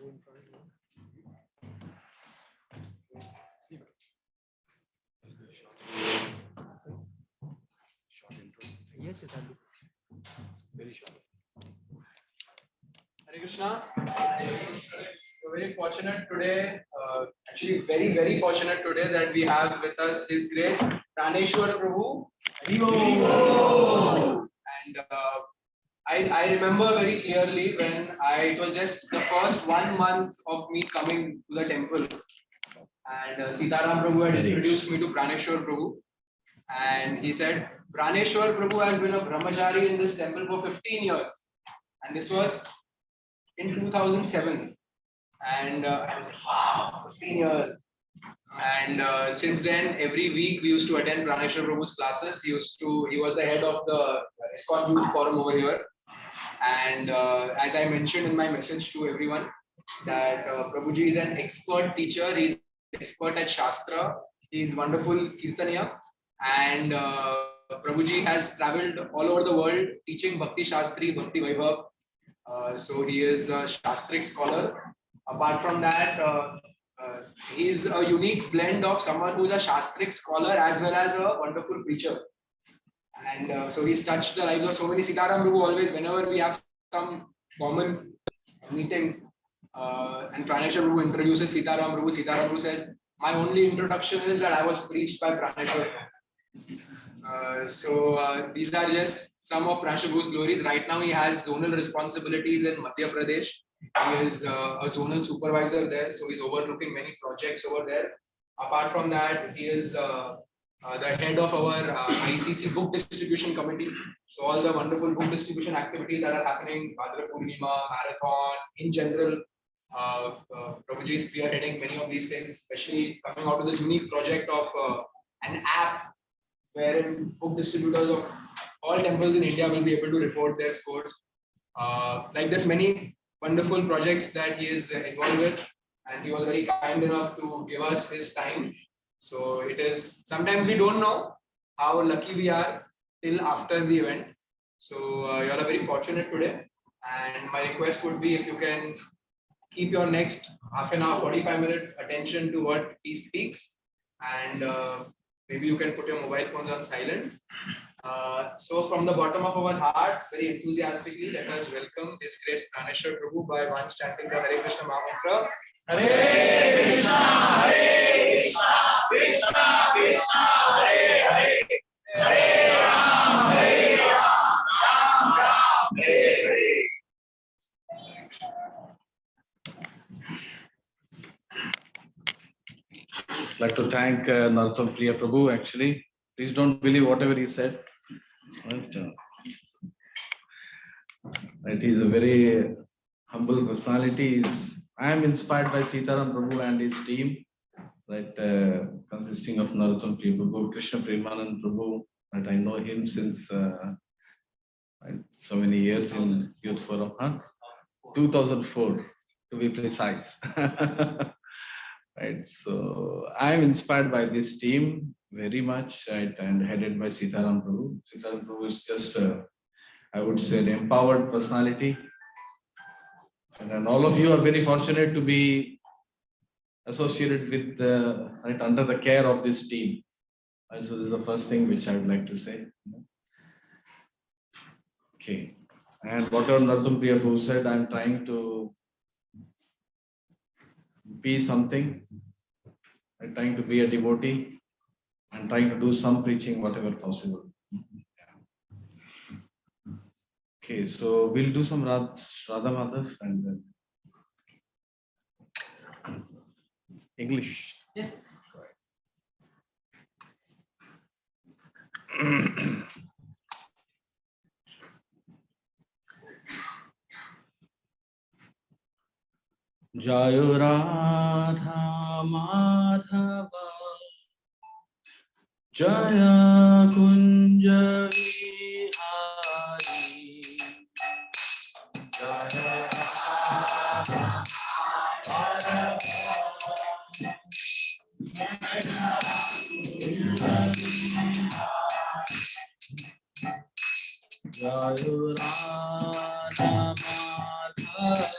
Yes, yes, I'll do. Very short. Hare Krishna. So very fortunate today, actually very fortunate today that we have with us His Grace Praneshwar Prabhu. And I remember very clearly when it was just the first 1 month of me coming to the temple, and Sitaram Prabhu had introduced me to Praneshwar Prabhu, and he said Praneshwar Prabhu has been a brahmachari in this temple for 15 years, and this was in 2007. And I was like, wow, 15 years. And since then, every week we used to attend Praneshwar Prabhu's classes. He was the head of the ISKCON Youth Forum over here. And as I mentioned in my message to everyone, that Prabhuji is an expert teacher. He's expert at Shastra. He's wonderful Kirtaniya. And Prabhuji has traveled all over the world teaching Bhakti Shastri, Bhakti Vaibhav. So he is a Shastric scholar. Apart from that, he's a unique blend of someone who's a Shastric scholar as well as a wonderful preacher. And so he's touched the lives of so many. Sitaram Prabhu always, whenever we have some common meeting, and Praneshwar Prabhu introduces Sitaram Prabhu says, my only introduction is that I was preached by Praneshwar. So these are just some of Praneshwar Prabhu's glories. Right now he has zonal responsibilities in Madhya Pradesh. He is a zonal supervisor there, so he's overlooking many projects over there. Apart from that, he is the head of our ICC book distribution committee. So all the wonderful book distribution activities that are happening, Bhadra Purnima, Marathon, in general, Prabhuji is spearheading many of these things, especially coming out of this unique project of an app wherein book distributors of all temples in India will be able to report their scores. Like this, many wonderful projects that he is involved with, and he was very kind enough to give us his time. So it is, sometimes we don't know how lucky we are till after the event. So you all are very fortunate today, and my request would be if you can keep your next half an hour, 45 minutes attention to what he speaks, and maybe you can put your mobile phones on silent. So from the bottom of our hearts, very enthusiastically, let us welcome His Grace Praneshwar Prabhu by once chanting the Hare Krishna Mahamantra. Hare Krishna, Hare Krishna, Krishna Krishna, Hare Hare, Hare Ram, Hare Ram, Ram Ram, Hare Hare. I'd like to thank Narottam Priya Prabhu. Actually, please don't believe whatever he said. Right, he's a very humble personality. I am inspired by Sitaram Prabhu and his team, right, consisting of Narottam Priya Prabhu, Krishna Premanand Prabhu. Right, I know him since right, so many years in Youth Forum, 2004 to be precise. Right, so I am inspired by this team very much, right, and headed by Sitaram Prabhu. Sitaram Prabhu is just, I would say, an empowered personality. And all of you are very fortunate to be associated with right under the care of this team. And so this is the first thing which I would like to say. Okay, and whatever Narottam Priya Prabhu said, I'm trying to be something. I'm trying to be a devotee and trying to do some preaching, whatever possible. Okay, so we'll do some Radha Madhav and then English. Yes. Jayo Radha Madhava Jaya Kunja Vihari Jaya Radha Madhava Jaya Radha Madhava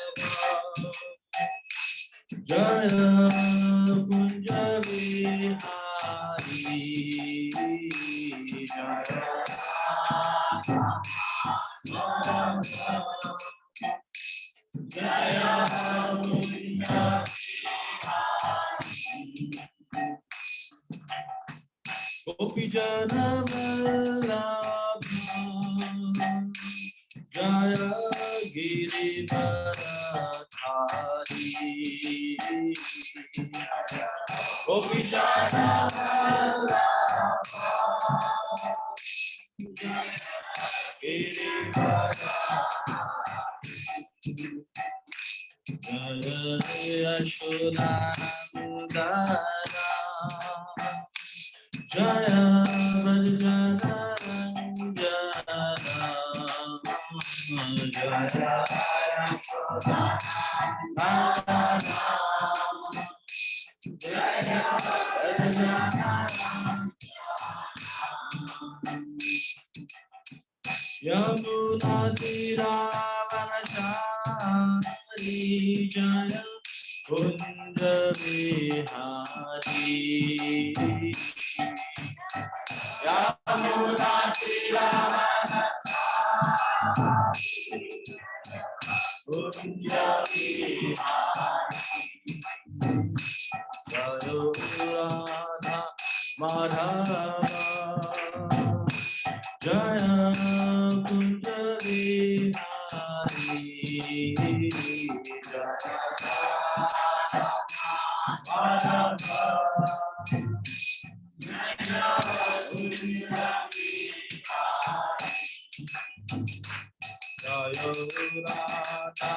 Jaya Girivardhari Gopijana Jaya Yashodanandana Jaya Jaya Yamuna Tiravanachari Jaya Kunda Vihari Yamuna Tiravanachari Kunda Jaya Radha Madhava Jaya Kunja Vihari Jaya Madhava Jaya Radha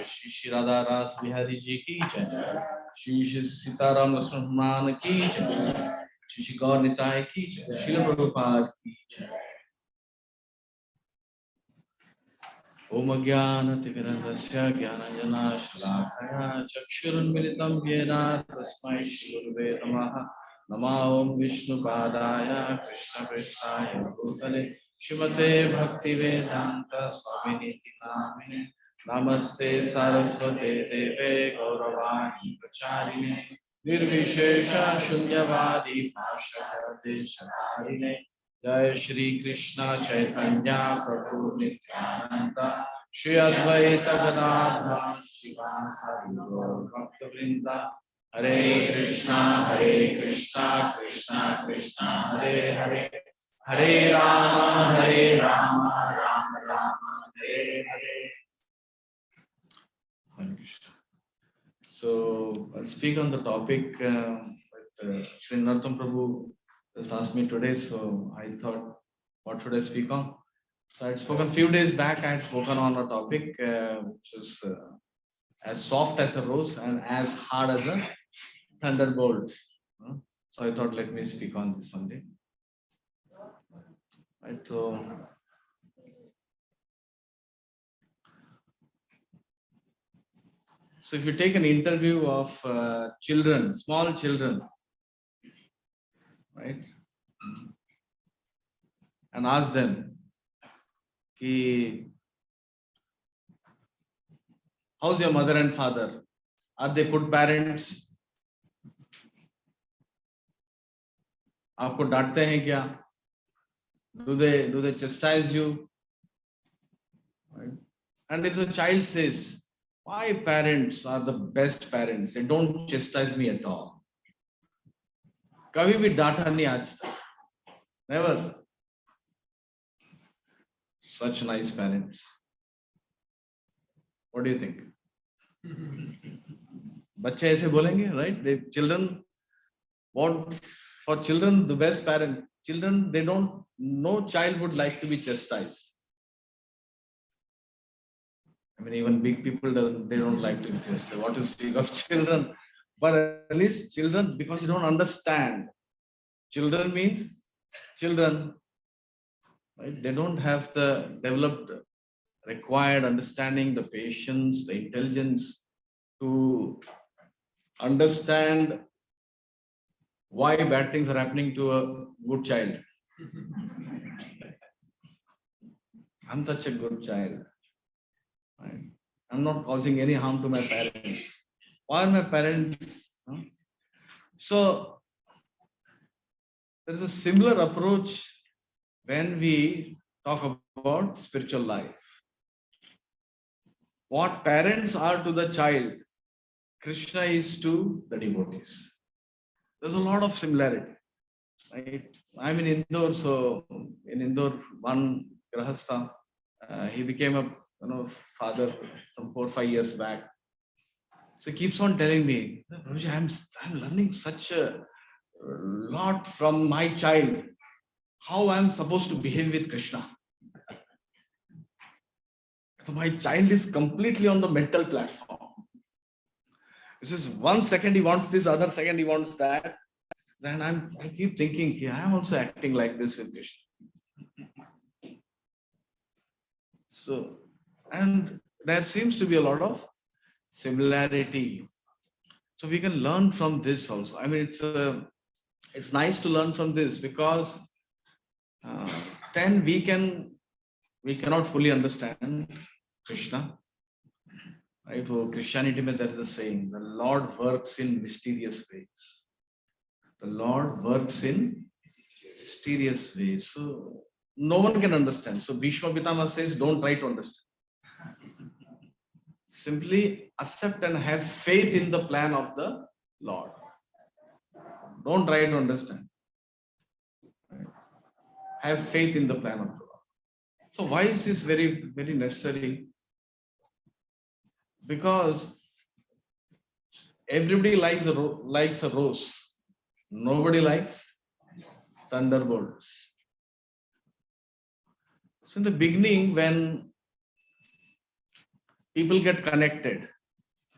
Shri Shri Radha Ras Bihari Ji ki jai. Shri Shri Sitaram Lakshman Hanuman ki jai. Shri Shri Gaur Nitai ki jai. Shri Prabhupada ki jai. Om Jnana Timirandasya Jnananjana Shalakaya Chakshurunmilitam Yena Tasmai Shri Gurave Namaha. Nama Om Vishnu Padaya Krishna Prestaya Bhutale Shrimate Bhaktivedanta Swamini Namine Namaste Saraswate Deve Gauravani Pracharine Nirvishesha Shunyavadi Pashakarate Shakarine Jai Shri Krishna Chaitanya Prabhu Nityananda Shri Advaita Gadadhar Shivasari Gaur Bhaktavrinda Hare Krishna Krishna Krishna Hare Hare Hare Rama Rama Rama Hare Hare. Hare Krishna. So I'll speak on the topic Sri Narottam Prabhu just asked me today. So I thought, what should I speak on? So I had spoken few days back. I had spoken on a topic which is as soft as a rose and as hard as a thunderbolt. So I thought, let me speak on this only. Right. So if you take an interview of children, small children, right, and ask them, how's your mother and father? Are they good parents? आपको डांटते हैं क्या? Do they chastise you? Right? And if the child says, my parents are the best parents, they don't chastise me at all. कभी भी डांटा नहीं आज तक. Never. Such nice parents. What do you think? बच्चे ऐसे बोलेंगे, right? The children want for children the best parent. Children, they don't. No child would like to be chastised. I mean, even big people they don't like to be chastised. What is speak of children? But at least children, because you don't understand. Children means children, right? They don't have the developed required understanding, the patience, the intelligence to understand why bad things are happening to a good child. I'm such a good child. Right? I'm not causing any harm to my parents. Why are my parents? So there is a similar approach when we talk about spiritual life. What parents are to the child, Krishna is to the devotees. There's a lot of similarity. Right? I'm in Indore, so in Indore, one Grahastha, he became a father some 4 or 5 years back. So he keeps on telling me, I'm learning such a lot from my child, how I'm supposed to behave with Krishna. So my child is completely on the mental platform. This is 1 second he wants this, other second he wants that. Then I keep thinking, yeah, I'm also acting like this with Krishna. So, and there seems to be a lot of similarity. So we can learn from this also. I mean, it's nice to learn from this because then we cannot fully understand Krishna. Right? For Christianity, there is a saying: the Lord works in mysterious ways. The Lord works in mysterious ways. So no one can understand. So Bhishma Pitama says, don't try to understand. Simply accept and have faith in the plan of the Lord. Don't try to understand. Have faith in the plan of the Lord. So why is this very, very necessary? Because everybody likes a rose. Nobody likes thunderbolts. So in the beginning, when people get connected,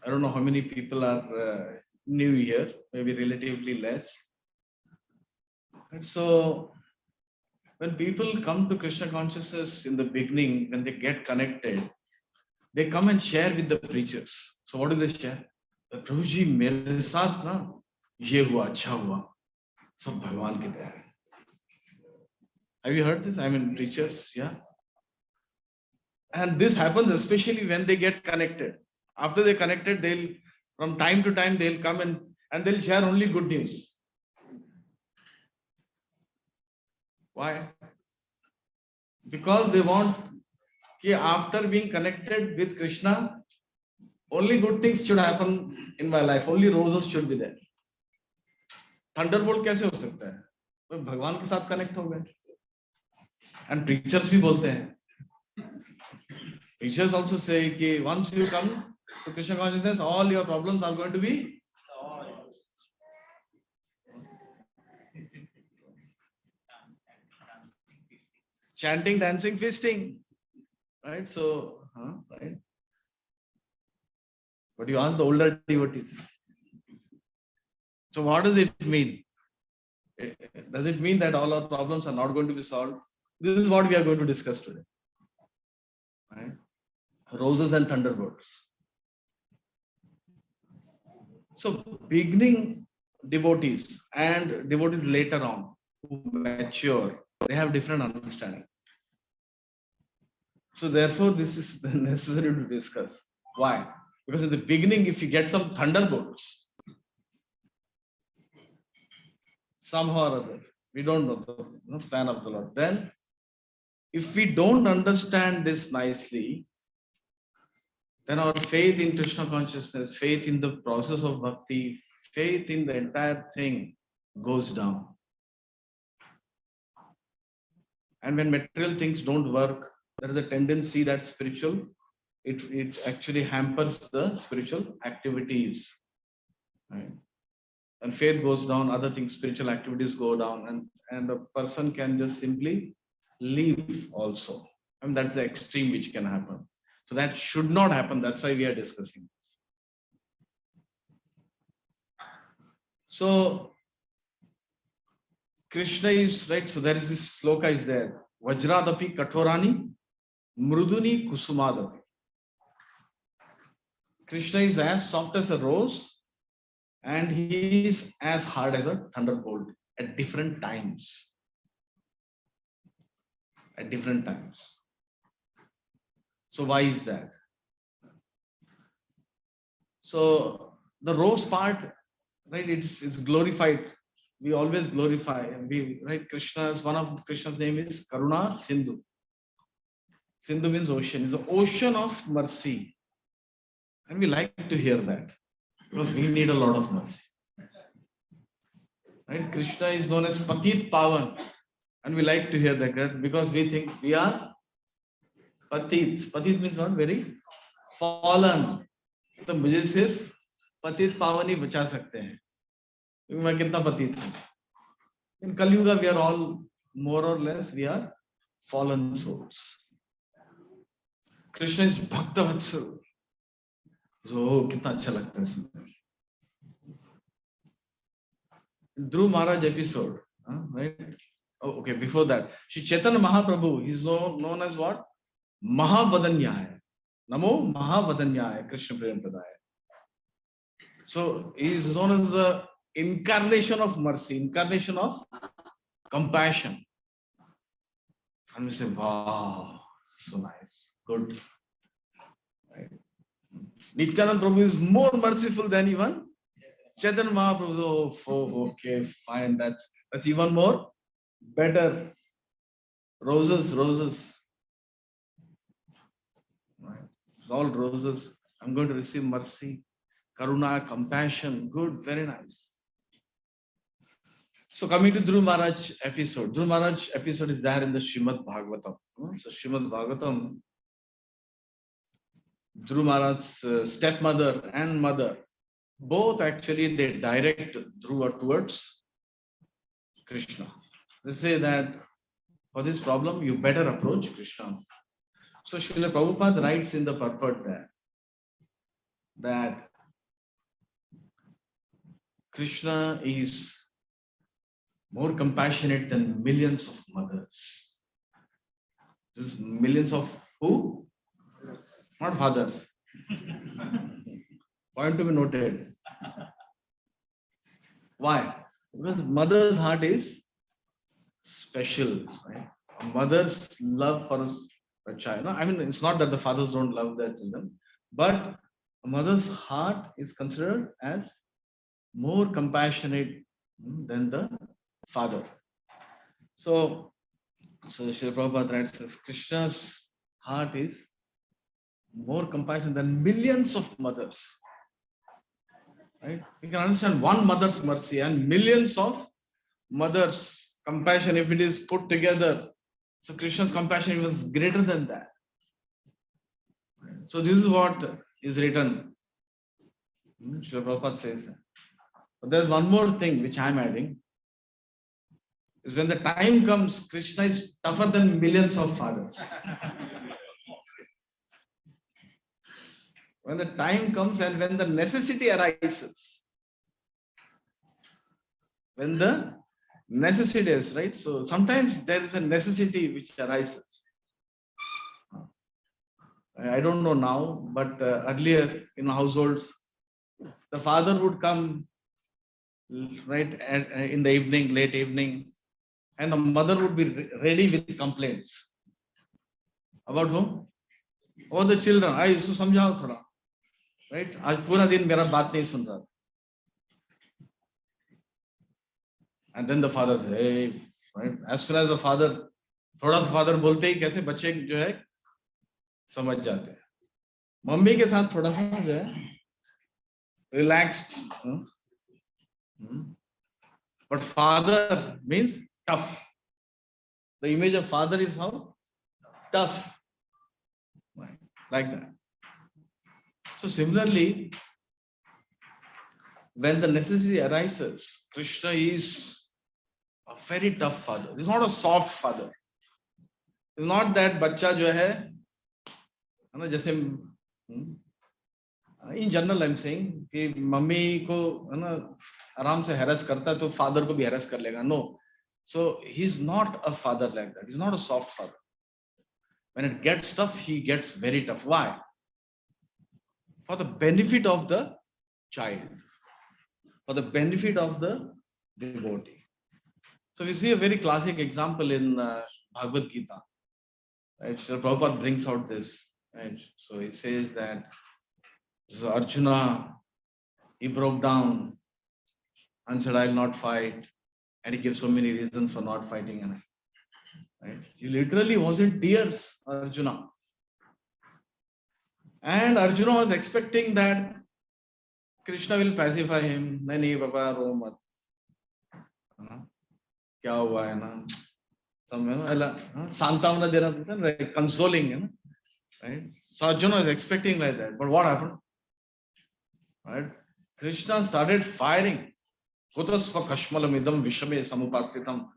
I don't know how many people are new here, maybe relatively less. And so when people come to Krishna consciousness in the beginning, when they get connected, they come and share with the preachers. So what do they share? प्रभु जी मेरे साथ ना ये हुआ अच्छा हुआ सब भगवान की दया है. Have you heard this? I mean, preachers, yeah. And this happens especially when they get connected. After they connected, they'll from time to time they'll come and they'll share only good news. Why? Because they want after being connected with Krishna, only good things should happen in my life. Only roses should be there. Thunderbolt कैसे हो सकता है? तो भगवान के साथ connect हो गए. And preachers भी बोलते हैं. Preachers also say कि once you come So Krishna consciousness, all your problems are going to be chanting, dancing, feasting. Right? So, right. But you ask the older devotees. So what does it mean? Does it mean that all our problems are not going to be solved? This is what we are going to discuss today. Right? Roses and thunderbolts. So beginning devotees and devotees later on who mature, they have different understanding. So therefore, this is necessary to discuss. Why? Because in the beginning, if you get some thunderbolts, somehow or other, we don't know the plan of the Lord. Then, if we don't understand this nicely, then our faith in Krishna consciousness, faith in the process of bhakti, faith in the entire thing goes down. And when material things don't work, there is a tendency that it actually hampers the spiritual activities. Right? And faith goes down, other things, spiritual activities go down, and the person can just simply leave also. And that's the extreme which can happen. So that should not happen. That's why we are discussing. So Krishna is right. So there is this sloka is there. Vajradapi katorani mruduni kusumadapi. Krishna is as soft as a rose and he is as hard as a thunderbolt at different times. At different times. So why is that? So the rose part, right? It's glorified. We always glorify, and we right. Krishna's one of Krishna's name is Karuna Sindhu. Sindhu means ocean. It's an ocean of mercy, and we like to hear that because we need a lot of mercy. Right? Krishna is known as Patit Pavan, and we like to hear that because we think we are Patit. Patit means what? Very fallen. तो मुझे सिर्फ पतित पावन ही बचा सकते हैं क्योंकि मैं कितना पतित हूं in Kali-yuga we are all more or less we are fallen souls. Krishna is Bhakta Vatsal. So कितना अच्छा लगता है सुनने. Dhruv Maharaj episode, right? Oh, okay, before that, Shri Chaitanya Mahaprabhu, he is known as what? Mahavadanyaya. Namo Mahavadanyaya, Krishna Prem Pradaya. So he is known as the incarnation of mercy, incarnation of compassion. And we say, wow, so nice, good. Right? Nityananda Prabhu is more merciful than even Chaitanya Mahaprabhu. Oh, okay, fine, that's even more better. Roses. Right? It's all roses. I'm going to receive mercy, karuna, compassion. Good, very nice. So coming to Dhruv Maharaj episode. Dhruv Maharaj episode is there in the Srimad Bhagavatam. So Srimad Bhagavatam, Dhruv Maharaj's stepmother and mother, both actually they direct Dhruva towards Krishna. They say that for this problem, you better approach Krishna. So Srila Prabhupada writes in the purport there that Krishna is more compassionate than millions of mothers. This is millions of who? Not fathers. Point to be noted. Why? Because mother's heart is special. Right? A mother's love for a child. No, I mean, it's not that the fathers don't love their children, but a mother's heart is considered as more compassionate than the father. So Srila Prabhupada writes that Krishna's heart is more compassionate than millions of mothers. Right? You can understand one mother's mercy and millions of mothers' compassion if it is put together. So Krishna's compassion was greater than that. So this is what is written. Srila Prabhupada says that. But there's one more thing which I'm adding. Is when the time comes, Krishna is tougher than millions of fathers. When the time comes and when the necessity arises, when the necessity is, right? So sometimes there is a necessity which arises. I don't know now, but earlier in households, the father would come right in the evening, late evening, and the mother would be ready with complaints. About whom? About the children. I used to समझाओ थोड़ा, right? आज पूरा दिन मेरा बात नहीं सुन रहा. And then the father says, hey, right? As soon as the father, थोड़ा सा father बोलते ही कैसे बच्चे जो है समझ जाते हैं. मम्मी के साथ थोड़ा सा जो है relaxed. But father means tough. The image of father is how? Tough. Like that. So similarly, when the necessity arises, Krishna is a very tough father. He's not a soft father. It's not that बच्चा जो है ना जैसे in general I'm saying कि mummy को है ना आराम से harass करता है तो father को भी harass कर लेगा. No. So he's not a father like that. He's not a soft father. When it gets tough, he gets very tough. Why? For the benefit of the child, for the benefit of the devotee. So we see a very classic example in Bhagavad Gita. Right? Srila Prabhupada brings out this. Right? So he says that so Arjuna, he broke down and said, I will not fight. And he gives so many reasons for not fighting. Right? He literally was in tears, Arjuna. And Arjuna was expecting that Krishna will pacify him. Nahi, Baba, ro mat. Kya hua hai na? Santamana dena, right? Consoling, right? So Arjuna was expecting like that. But what happened? Right? Krishna started firing. Kutasva kashmalam idam vishame samupastitam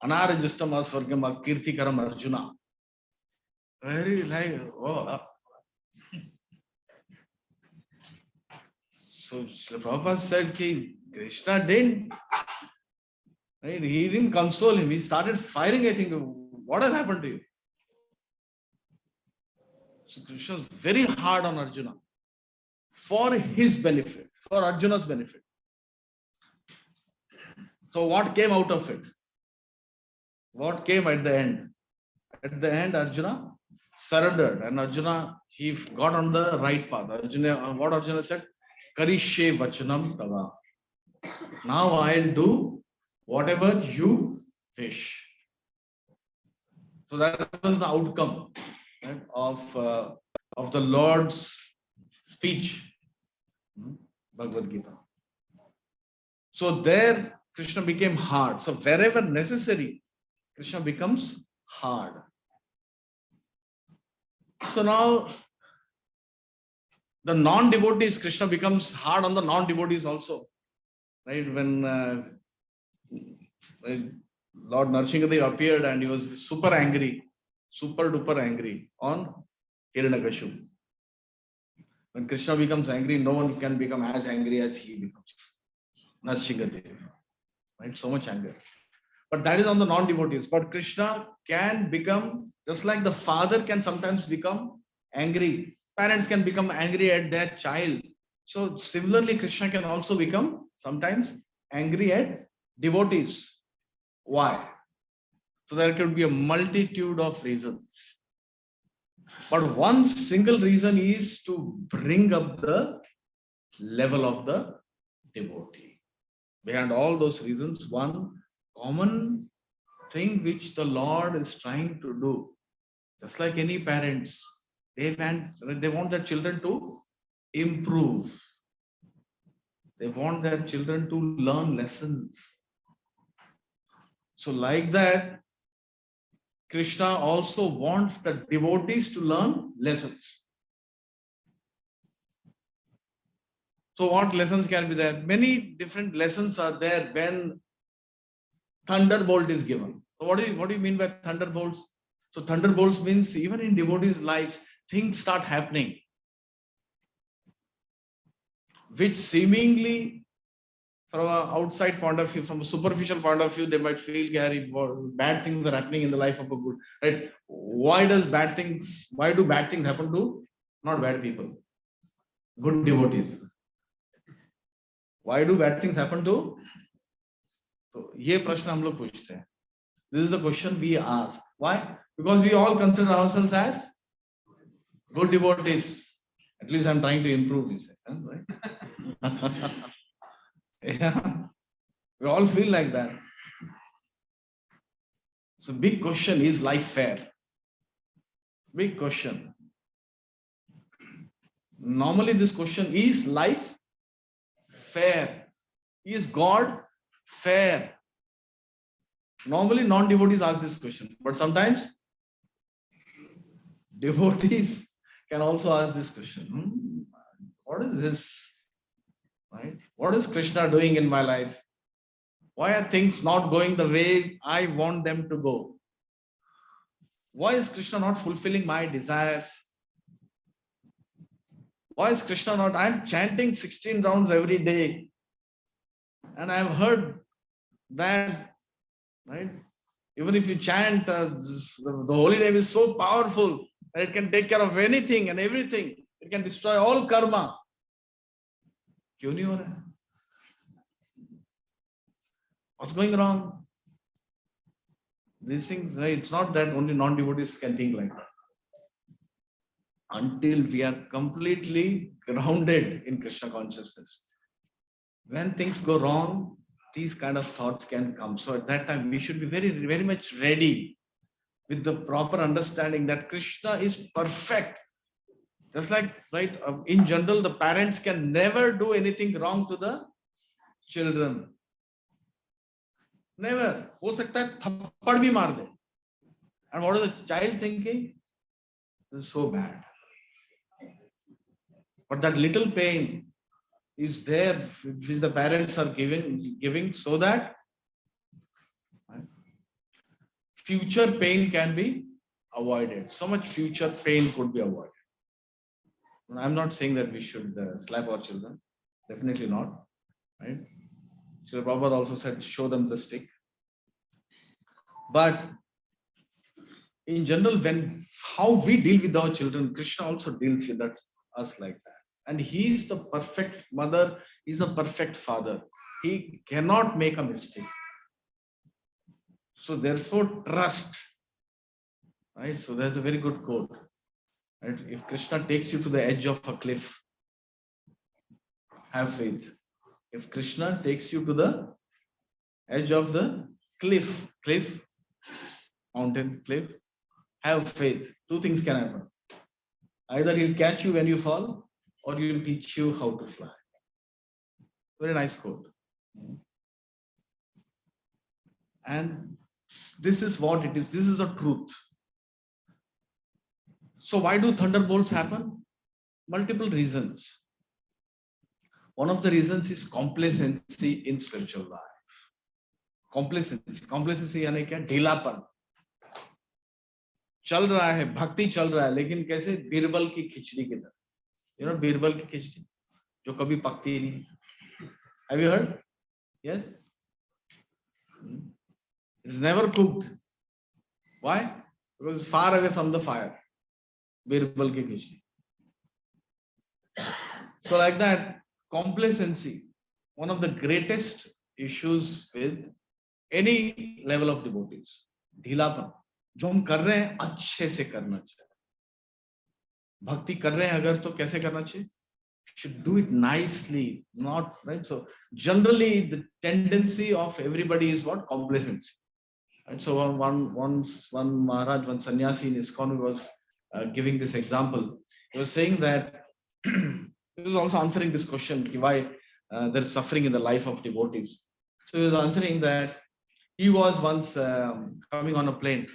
anarajistam asvargam kirtikaram Arjuna. Very like, oh. So Prabhupada said ki Krishna didn't, right? He didn't console him. He started firing at him. What has happened to you? So Krishna was very hard on Arjuna for his benefit, for Arjuna's benefit. So what came out of it? What came at the end? At the end, Arjuna surrendered, and Arjuna, he got on the right path. What Arjuna said? Karishye vachanam tava. Now I'll do whatever you wish. So that was the outcome, right, of the Lord's speech, Bhagavad Gita. So there, Krishna became hard. So wherever necessary, Krishna becomes hard. So now the non-devotees, Krishna becomes hard on the non-devotees also. Right? When Lord Narsingadev appeared and he was super angry, super duper angry on Hiranyakashipu. When Krishna becomes angry, no one can become as angry as he becomes. Narsingadev. Right? So much anger. But that is on the non-devotees. But Krishna can become, just like the father can sometimes become angry. Parents can become angry at their child. So similarly, Krishna can also become sometimes angry at devotees. Why? So there could be a multitude of reasons. But one single reason is to bring up the level of the devotee. Behind all those reasons, one common thing which the Lord is trying to do, just like any parents, they want their children to improve. They want their children to learn lessons. So like that, Krishna also wants the devotees to learn lessons. So what lessons can be there? Many different lessons are there when thunderbolt is given. So what do you mean by thunderbolts? So thunderbolts means even in devotees' lives, things start happening, which seemingly from an outside point of view, from a superficial point of view, they might feel bad things are happening in the life of a good, right? Why do bad things happen to not bad people, good devotees? Why do bad things happen to? So ये प्रश्न हम लोग पूछते हैं. This is the question we ask. Why? Because we all consider ourselves as good devotees. At least I'm trying to improve this. Right? Yeah. We all feel like that. So big question, is life fair? Big question. Normally this question, is life fair? Is God fair? Normally non-devotees ask this question, but sometimes devotees can also ask this question. What is this? Right? What is Krishna doing in my life? Why are things not going the way I want them to go? Why is Krishna not fulfilling my desires? Why is Krishna not? I'm chanting 16 rounds every day. And I've heard that, right? Even if you chant, the holy name is so powerful that it can take care of anything and everything. It can destroy all karma. क्यों नहीं हो रहा है? What's going wrong? These things, right? It's not that only non-devotees can think like that. Until we are completely grounded in Krishna consciousness. When things go wrong, these kind of thoughts can come. So at that time, we should be very, very much ready with the proper understanding that Krishna is perfect. Just like, right, in general, the parents can never do anything wrong to the children. Never. हो सकता है थप्पड़ भी मार दे. And what is the child thinking? This is so bad. But that little pain is there, which the parents are giving so that future pain can be avoided. So much future pain could be avoided. I'm not saying that we should slap our children. Definitely not. Right? Srila Prabhupada also said, show them the stick. But in general, how we deal with our children, Krishna also deals with us like that. And he is the perfect mother, he's a perfect father. He cannot make a mistake. So therefore, trust. Right? So there's a very good quote. Right? If Krishna takes you to the edge of a cliff, have faith. If Krishna takes you to the edge of the cliff, mountain, cliff, have faith. Two things can happen. Either he'll catch you when you fall, or he'll teach you how to fly. Very nice quote. And this is what it is. This is a truth. So why do thunderbolts happen? Multiple reasons. One of the reasons is complacency in spiritual life. Complacency यानी क्या? ढीलापन. चल रहा है, भक्ति चल रहा है, लेकिन कैसे? बीरबल की खिचड़ी की तरह. You know बीरबल की खिचड़ी जो कभी पकती नहीं. Have you heard? Yes. It's never cooked. Why? Because it's far away from the fire. Birbal ki khishdi. So like that, complacency, one of the greatest issues with any level of devotees. ढीलापन. जो हम कर रहे हैं अच्छे से करना चाहिए. भक्ति कर रहे हैं अगर तो कैसे करना चाहिए? Should do it nicely, not right. So generally, the tendency of everybody is what? Complacency. And so one Maharaj, one sannyasi in ISKCON was giving this example. He was saying that he was also answering this question, why there is suffering in the life of devotees. So he was answering that he was once coming on a plane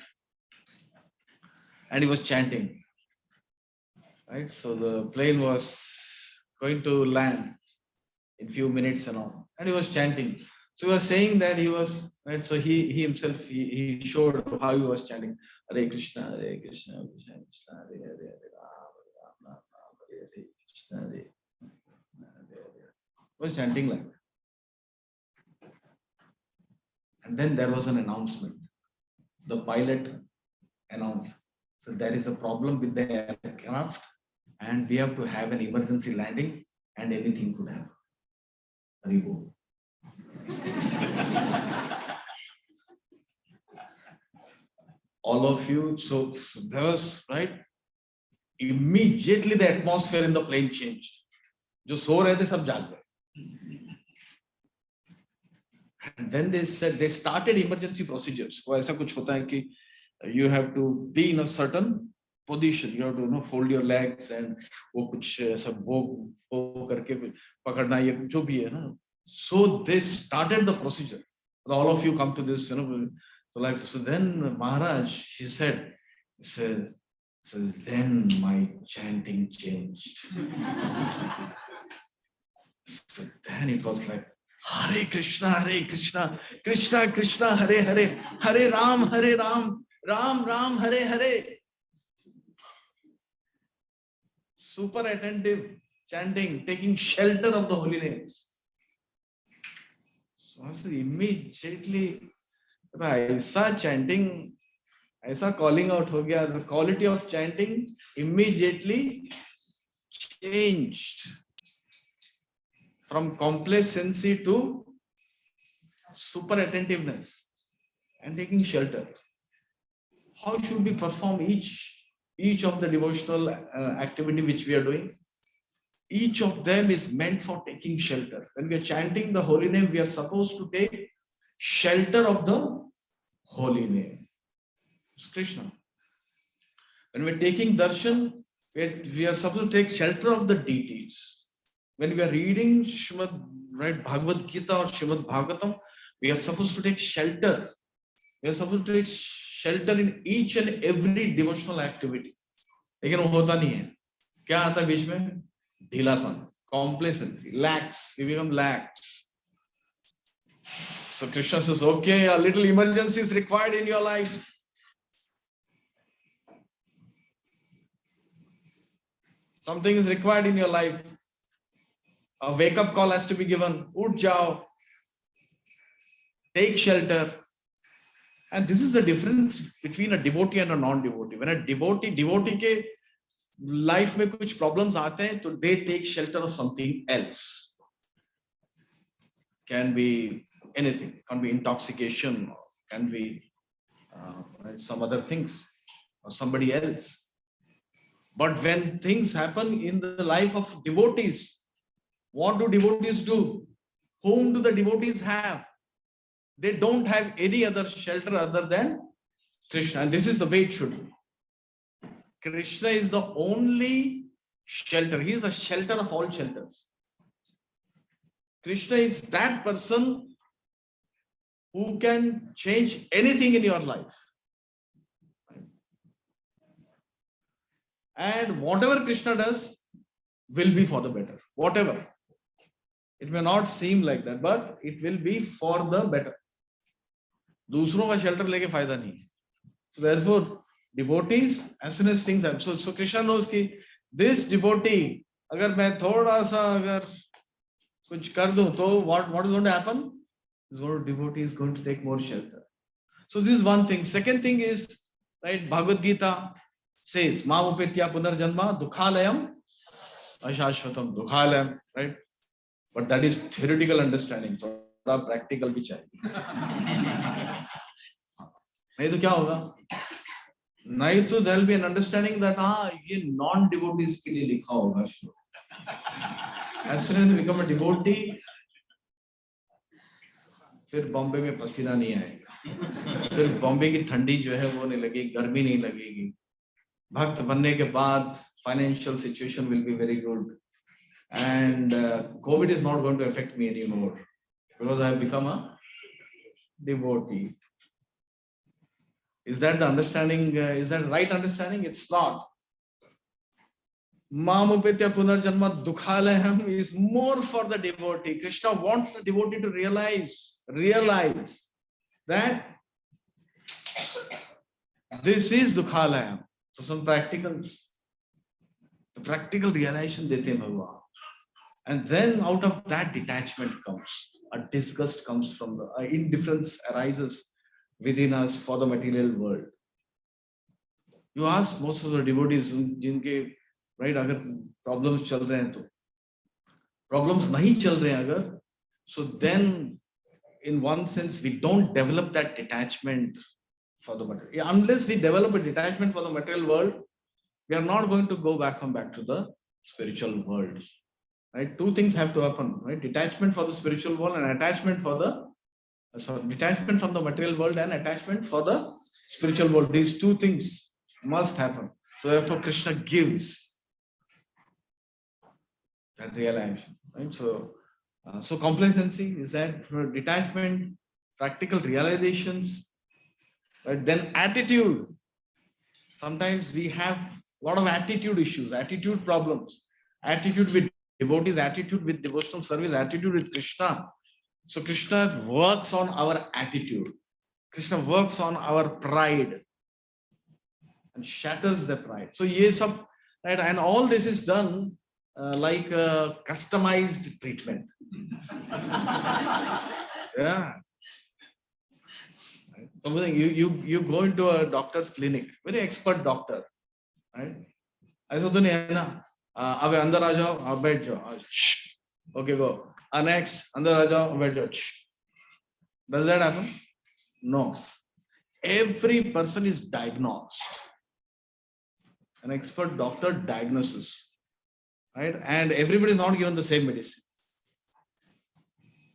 and he was chanting. Right, so the plane was going to land, in few minutes and all. And he was chanting. So he was saying that he was right. So he himself he showed how he was chanting Hare Krishna, Krishna Krishna, Hare Hare, Hare Ram, Ram Ram, Hare Hare, Krishna Hare, Hare Hare. He was chanting like that. And then there was an announcement. The pilot announced, so there is a problem with the aircraft, and we have to have an emergency landing, and anything could happen. Haribo. All of you, so there was right. Immediately the atmosphere in the plane changed. जो सो रहे थे सब जाग गए. And then they said they started emergency procedures. वो ऐसा कुछ होता है कि you have to be in a certain position. You have to fold your legs and वो कुछ ऐसा वो करके पकड़ना ये जो भी है ना. So they started the procedure. All of you come to this, So then Maharaj, she said, says then my chanting changed. So then it was like Hare Krishna, Krishna Krishna, Hare Hare, Hare Ram, Ram Ram, Hare Hare. Super attentive chanting, taking shelter of the holy names. So I said immediately, ऐसा chanting, ऐसा calling out हो गया. The quality of chanting immediately changed from complacency to super attentiveness and taking shelter. How should we perform each of the devotional activity which we are doing? Each of them is meant for taking shelter. When we are chanting the holy name, we are supposed to take shelter of the holy name. It's Krishna. When we are taking darshan, we are supposed to take shelter of the deities. When we are reading Bhagavad Gita or Srimad Bhagavatam, we are supposed to take shelter. We are supposed to take shelter in each and every devotional activity. लेकिन वो होता नहीं है. क्या आता है बीच में? ढीलापन, complacency, lax. We become lax. So Krishna says, okay, a little emergency is required in your life. Something is required in your life. A wake-up call has to be given. Uth jao. Take shelter. And this is the difference between a devotee and a non-devotee. When a devotee के life में कुछ problems आते हैं, तो they take shelter of something else. Can be anything. Can be intoxication. Can be some other things or somebody else. But when things happen in the life of devotees, what do devotees do? Whom do the devotees have? They don't have any other shelter other than Krishna. And this is the way it should be. Krishna is the only shelter. He is the shelter of all shelters. Krishna is that person who can change anything in your life. And whatever Krishna does will be for the better. Whatever. It may not seem like that, but it will be for the better. दूसरों का shelter लेके फायदा नहीं. So therefore, devotees, as soon as things happen, so Krishna knows कि this devotee, अगर मैं थोड़ा सा अगर कुछ कर दूं, तो what is going to happen? This devotee is going to take more shelter. So this is one thing. Second thing is, right, Bhagavad Gita says, Ma upetya punarjanma dukhalayam ashashvatam dukhalayam, right? But that is theoretical understanding. थोड़ा practical भी चाहिए. नहीं तो क्या होगा? नहीं तो there will be an understanding that ये non devotees के लिए लिखा होगा श्लोक. As soon as you become a devotee, फिर बॉम्बे में पसीना नहीं आएगा. फिर बॉम्बे की ठंडी जो है वो नहीं लगेगी, गर्मी नहीं लगेगी. भक्त बनने के बाद financial situation will be very good, and COVID is not going to affect me anymore because I have become a devotee. Is that the understanding? Is that right understanding? It's not. Mamupetya Punarjanma Dukhalayam is more for the devotee. Krishna wants the devotee to realize that this is Dukhalayam. So some practicals, the practical realization dete Bhagavan. And then out of that detachment comes, a disgust comes from the indifference arises within us for the material world. You ask most of the devotees, जिनके right अगर problems चल रहे हैं तो problems नहीं चल रहे हैं अगर, so then in one sense we don't develop that detachment for the material. Unless we develop a detachment for the material world, we are not going to go back to the spiritual world. Right? Two things have to happen, right? Detachment for the spiritual world and attachment for the detachment from the material world and attachment for the spiritual world. These two things must happen. So therefore Krishna gives that realization, right? So complacency is that for detachment, practical realizations, right? Then attitude. Sometimes we have a lot of attitude issues, attitude problems, attitude with devotees, attitude with devotional service, attitude with Krishna. So Krishna works on our attitude. Krishna works on our pride and shatters the pride. So yes, right, and all this is done like a customized treatment. Yeah. Something you go into a doctor's clinic, very expert doctor, right? ऐसा तो नहीं है ना, अब अंदर आ जाओ, आप बैठ जाओ, okay, go. Next, अंदर आ जाओ, बैठ जाओ. Does that happen? No. Every person is diagnosed. An expert doctor diagnoses, right? And everybody is not given the same medicine.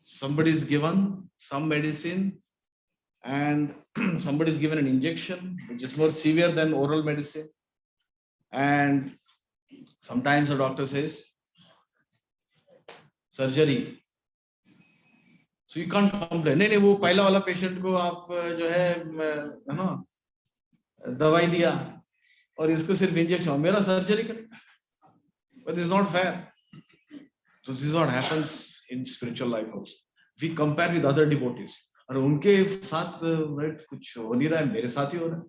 Somebody is given some medicine, and somebody is given an injection, which is more severe than oral medicine. And sometimes the doctor says, surgery. So you can't complain. नहीं वो पहला वाला patient को आप जो है ना दवाई दिया और इसको सिर्फ इंजेक्शन, मेरा सर्जरी कर, but this is not fair. So this is what happens in spiritual life also. We compare with other devotees. और उनके साथ कुछ हो नहीं रहा है, मेरे साथ ही हो रहा है.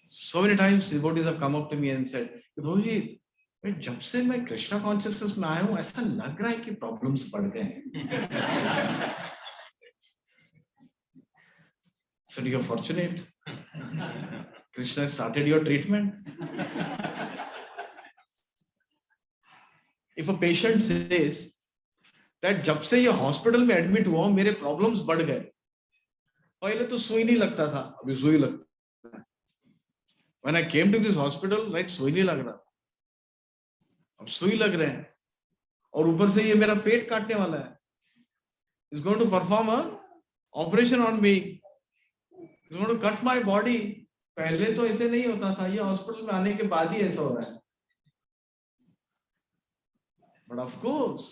So many times devotees have come up to me and said, Prabhu ji, जब से मैं कृष्णा कॉन्शियसनेस में आया हूँ ऐसा लग रहा है कि प्रॉब्लम्स बढ़ गए हैं. So you're fortunate. Krishna started your treatment. If a patient says that जब से ये हॉस्पिटल में एडमिट हुआ हूँ मेरे प्रॉब्लम्स बढ़ गए, पहले तो सुई नहीं लगता था, अभी सुई लगता है. When I came to this hospital, right, सुई नहीं लग रहा, अब सुई लग रहे हैं, और ऊपर से ये मेरा पेट काटने वाला है. He's going to perform a operation on me. He's going to cut my body. पहले तो ऐसे नहीं होता था, ये हॉस्पिटल में आने के बाद ही ऐसा हो रहा है. But of course,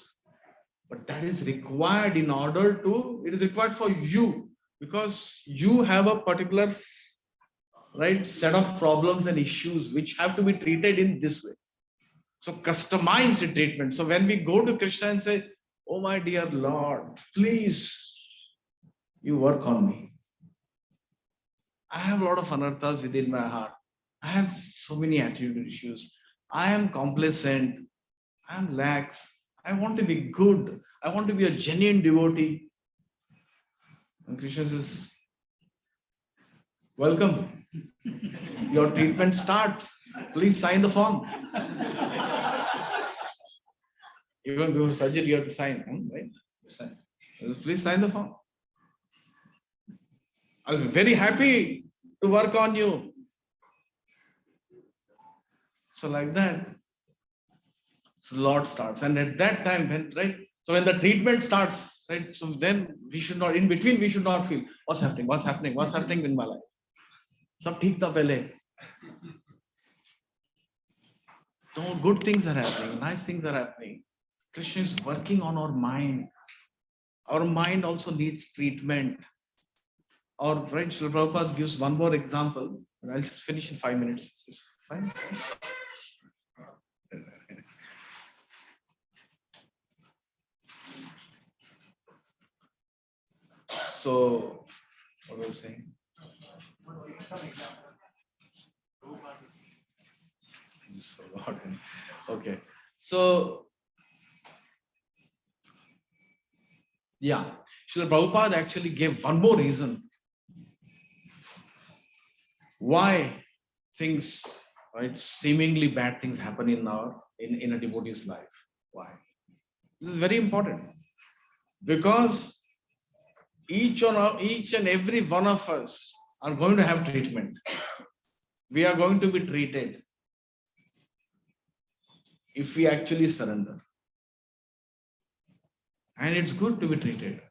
but that is required in order to, it is required for you, because you have a particular right set of problems and issues which have to be treated in this way. So customized treatment. So when we go to Krishna and say, oh my dear Lord, please, you work on me. I have a lot of anarthas within my heart. I have so many attitude issues. I am complacent. I am lax. I want to be good. I want to be a genuine devotee. And Krishna says, welcome. Your treatment starts. Please sign the form. Even before surgery, you have to sign, right? Please sign the form. I'll be very happy to work on you. So like that, so the Lord starts. And at that time, when, right? So when the treatment starts, right? So then we should not, in between, we should not feel what's happening in my life. Sab theek tha pehle. So good things are happening, nice things are happening. Krishna is working on our mind. Our mind also needs treatment. Or right, Srila Prabhupada gives one more example, and I'll just finish in 5 minutes. Fine. So, what was I saying? I just forgot. Okay. So, yeah, Srila Prabhupada actually gave one more reason why things, right, seemingly bad things happen in a devotee's life. Why? This is very important because each and every one of us are going to have treatment. We are going to be treated if we actually surrender. And it's good to be treated.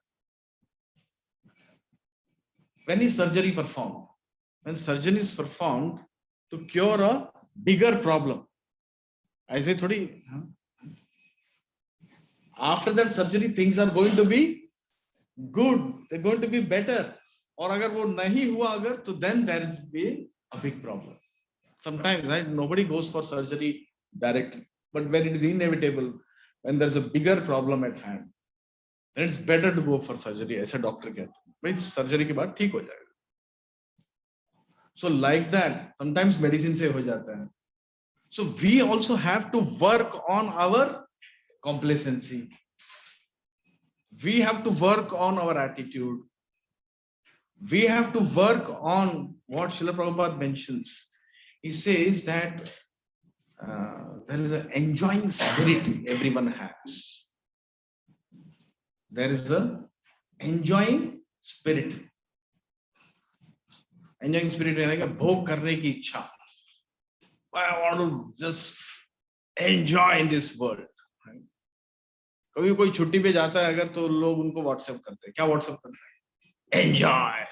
When is surgery performed? When surgery is performed to cure a bigger problem. I say, thodi, after that surgery, things are going to be good. They're going to be better. Or agar wo nahi hua agar, so then there will be a big problem. Sometimes, right, nobody goes for surgery directly. But when it is inevitable, when there's a bigger problem at hand, then it's better to go for surgery. ऐसा doctor कहते हैं भाई surgery के बाद ठीक हो जाएगा. So like that, sometimes medicine से हो जाता है. So we also have to work on our complacency. We have to work on our attitude. We have to work on what Srila Prabhupada mentions. He says that there is an enjoying spirit everyone has. There is a enjoying spirit. Enjoying spirit means भोग करने की इच्छा. I want to just enjoy in this world. कभी कोई छुट्टी पे जाता है अगर तो लोग उनको व्हाट्सएप करते हैं. क्या व्हाट्सएप करते हैं? एंजॉय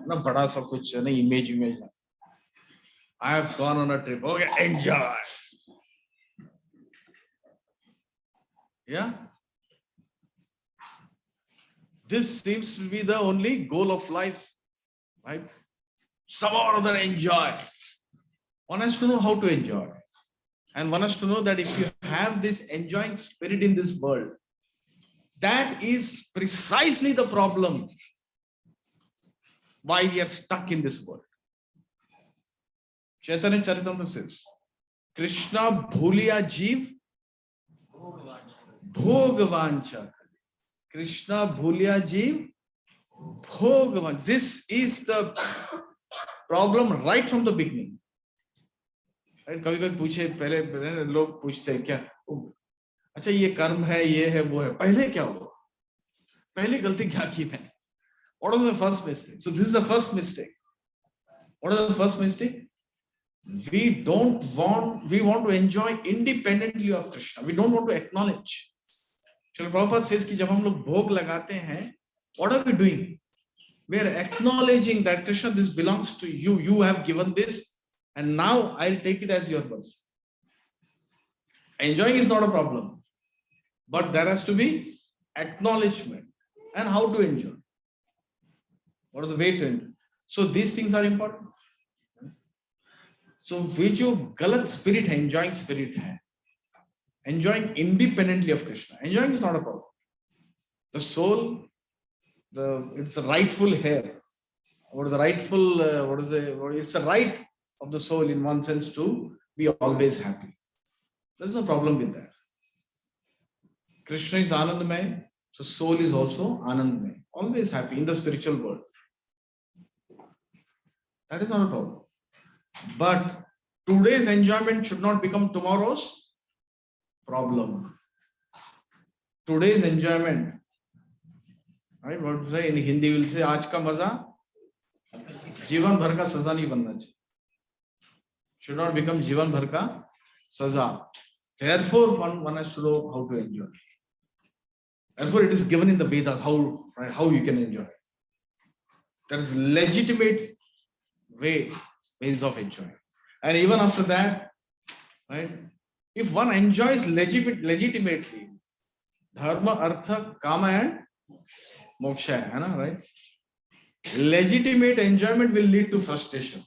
ना बड़ा सब कुछ है ना image I have gone on a trip. Okay, enjoy. Yeah. This seems to be the only goal of life, right? Some or other enjoy. One has to know how to enjoy. And one has to know that if you have this enjoying spirit in this world, that is precisely the problem why we are stuck in this world. Chaitanya Charitamrita says, Krishna bhuliya jeev bhogvancha. Krishna bhuliya jeev bhogvancha. This is the problem right from the beginning. कभी कभी पूछे पहले लोग पूछते हैं क्या अच्छा ये कर्म है ये है वो है पहले क्या हुआ पहली गलती क्या की मैंने what was the first mistake so this is the first mistake what is the first mistake we want to enjoy independently of Krishna we don't want to acknowledge Srila Prabhupada says कि जब हम लोग भोग लगाते हैं what are we doing we are acknowledging that Krishna this belongs to you you have given this and now I'll take it as your birth. Enjoying is not a problem, but there has to be acknowledgement and how to enjoy. What is the way to enjoy? So these things are important. So which जो गलत spirit है, enjoying spirit है, enjoying independently of Krishna. Enjoying is not a problem. The soul, it's a rightful hair. What is the rightful? It's a right of the soul in one sense to be always happy. There's no problem with that. Krishna is Anandamay, so soul is also Anandamay, always happy in the spiritual world. That is not a problem. But today's enjoyment should not become tomorrow's problem. Today's enjoyment, right? What to say in Hindi will say, आज का मजा जीवन भर का सजा नहीं बनना चाहिए. Should not become जीवन भर का सजा. Therefore, one has to know how to enjoy. Therefore, it is given in the Vedas how you can enjoy. There is legitimate ways of enjoying. And even after that, right? If one enjoys legitimately, dharma, artha, kama, and moksha, right? Legitimate enjoyment will lead to frustration.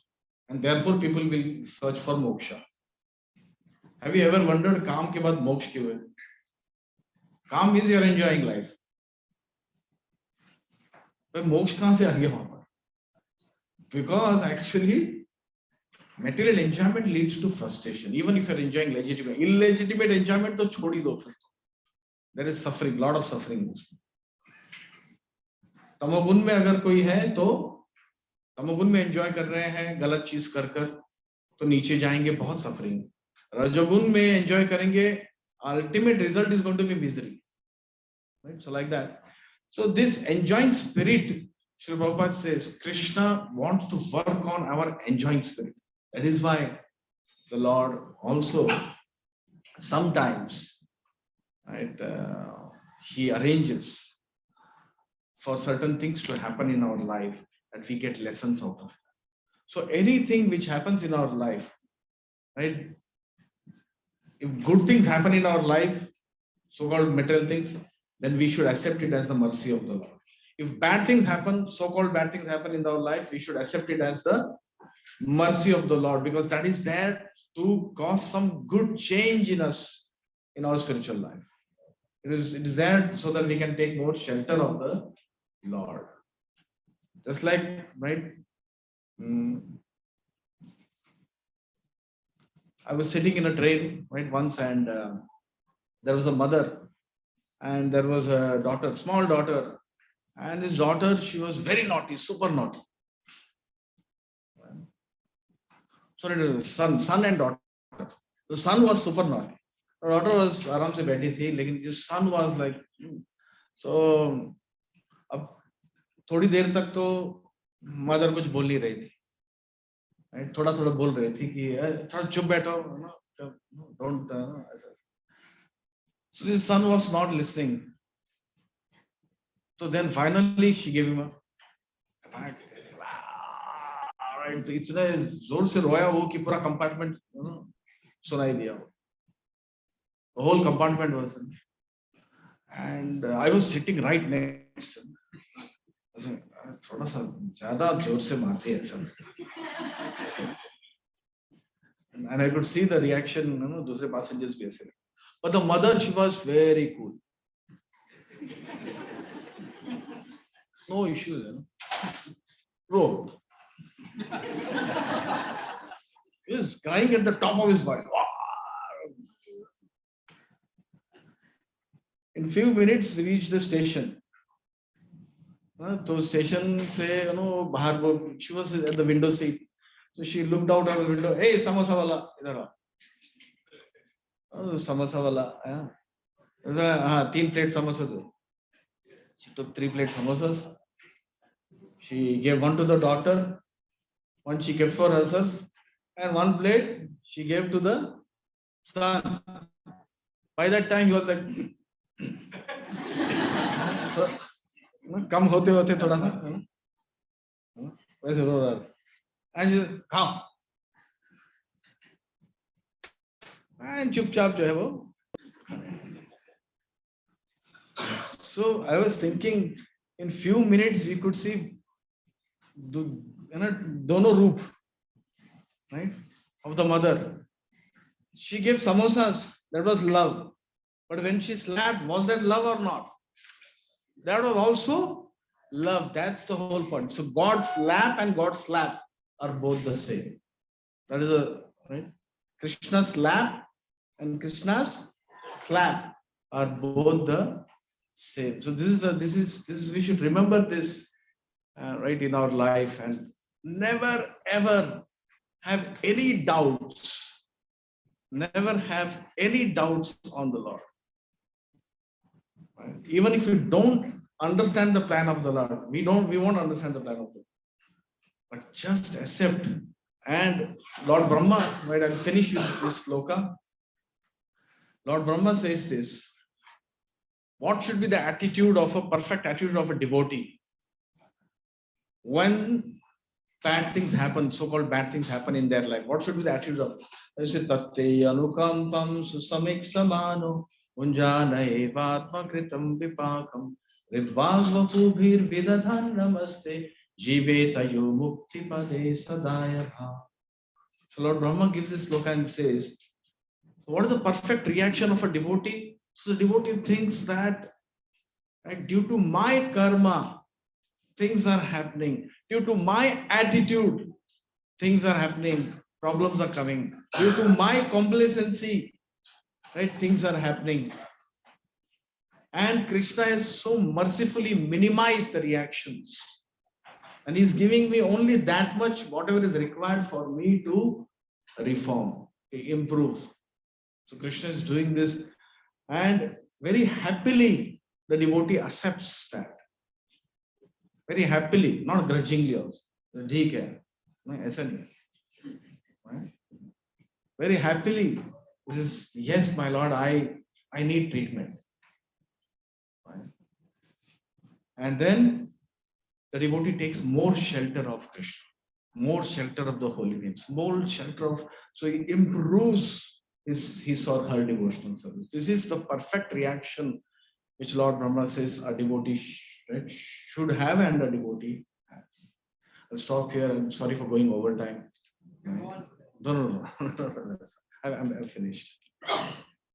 and therefore people will search for moksha. Have you ever wondered काम के बाद मोक्ष क्यों है? काम means you are enjoying life. भाई मोक्ष कहाँ से आ गया वहां पर? Because actually material enjoyment leads to frustration. Even if you are enjoying legitimate, illegitimate enjoyment तो छोड़ ही दो फिर. There is suffering, lot of suffering. तमोगुण में अगर कोई है तो तमोगुण में एंजॉय कर रहे हैं गलत चीज कर कर तो नीचे जाएंगे, बहुत सफरिंग. रजोगुण में एंजॉय करेंगे, ultimate result is going to be misery, right? So like that. So this enjoying spirit, Sri Prabhupada says, Krishna wants to work on our enjoying spirit. That is why the Lord also sometimes, right, he arranges for certain things to happen in our life that we get lessons out of. So anything which happens in our life, right? If good things happen in our life, so-called material things, then we should accept it as the mercy of the Lord. If bad things happen, so-called bad things happen in our life, we should accept it as the mercy of the Lord, because that is there to cause some good change in us, in our spiritual life. It is there so that we can take more shelter of the Lord. Just like, right? I was sitting in a train, right, once, and there was a mother and there was a daughter, small daughter, and his daughter, she was very naughty, super naughty. Sorry, it was son and daughter. The son was super naughty. The daughter was आराम से बैठी थी, लेकिन his son was like, so अब थोड़ी देर तक तो mother कुछ बोल नहीं रही थी, थोड़ा थोड़ा बोल रही थी कि थोड़ा चुप बैठो, don't. So his son was not listening. So then finally she gave him a right. तो इतने जोर से रोया वो कि पूरा कंपार्टमेंट सुनाई दिया. The whole compartment was, and I was sitting right next. थोड़ा सा ज्यादा जोर से मारती है sir. And I could see the reaction, दूसरे passengers भी ऐसे. But the mother, she was very cool. No issues, Bro. He was crying at the top of his voice. In few minutes, we reached the station. So station से, बाहर वो, she was at the window seat. So she looked out of the window. Hey, samosa wala, इधर आ. Samosa wala, हाँ, 3 plate samosa दो. She took 3 plate samosas. She gave one to the daughter, one she kept for herself, and 1 plate she gave to the son. By that time, he was like, कम होते होते थोड़ा सा वैसे रो रहा था. And she said, come. And चुपचाप जो है वो. So I was thinking, in few minutes we could see दोनों रूप, right, of the mother. She gave samosas, that was love. But when she slapped, was that love or not? That was also love. That's the whole point. So God's slap and God's slap are both the same. That is the right. Krishna's slap and Krishna's slap are both the same. So this is we should remember this right in our life, and never ever have any doubts. Never have any doubts on the Lord. Right? Even if you don't understand the plan of the Lord, we won't understand the plan of the Lord. But just accept. And Lord Brahma, right? I'll finish with this sloka. Lord Brahma says this. What should be the attitude of a perfect attitude of a devotee? When bad things happen, so-called bad things happen in their life, what should be the attitude of it? I say, Tatte anukampam susamik samano unjana evatma kritam vipakam ridvagvapubhir vidadhan namaste jivetayo mukti pade sadaya bha. So Lord Brahma gives this sloka and says, what is the perfect reaction of a devotee? So the devotee thinks that, right, due to my karma, things are happening. Due to my attitude, things are happening. Problems are coming. Due to my complacency, right, things are happening. And Krishna has so mercifully minimized the reactions. And he's giving me only that much, whatever is required for me to reform, to improve. So Krishna is doing this, and very happily the devotee accepts that. Very happily, not grudgingly also. ठीक है, नहीं ऐसा नहीं, right? Very happily, this is, yes, my Lord, I need treatment. Right? And then the devotee takes more shelter of Krishna, more shelter of the holy names, more shelter of, so he improves his or her devotional service. This is the perfect reaction which Lord Brahma says a devotee should have and a devotee has. I'll stop here. I'm sorry for going over time. No. I'm finished.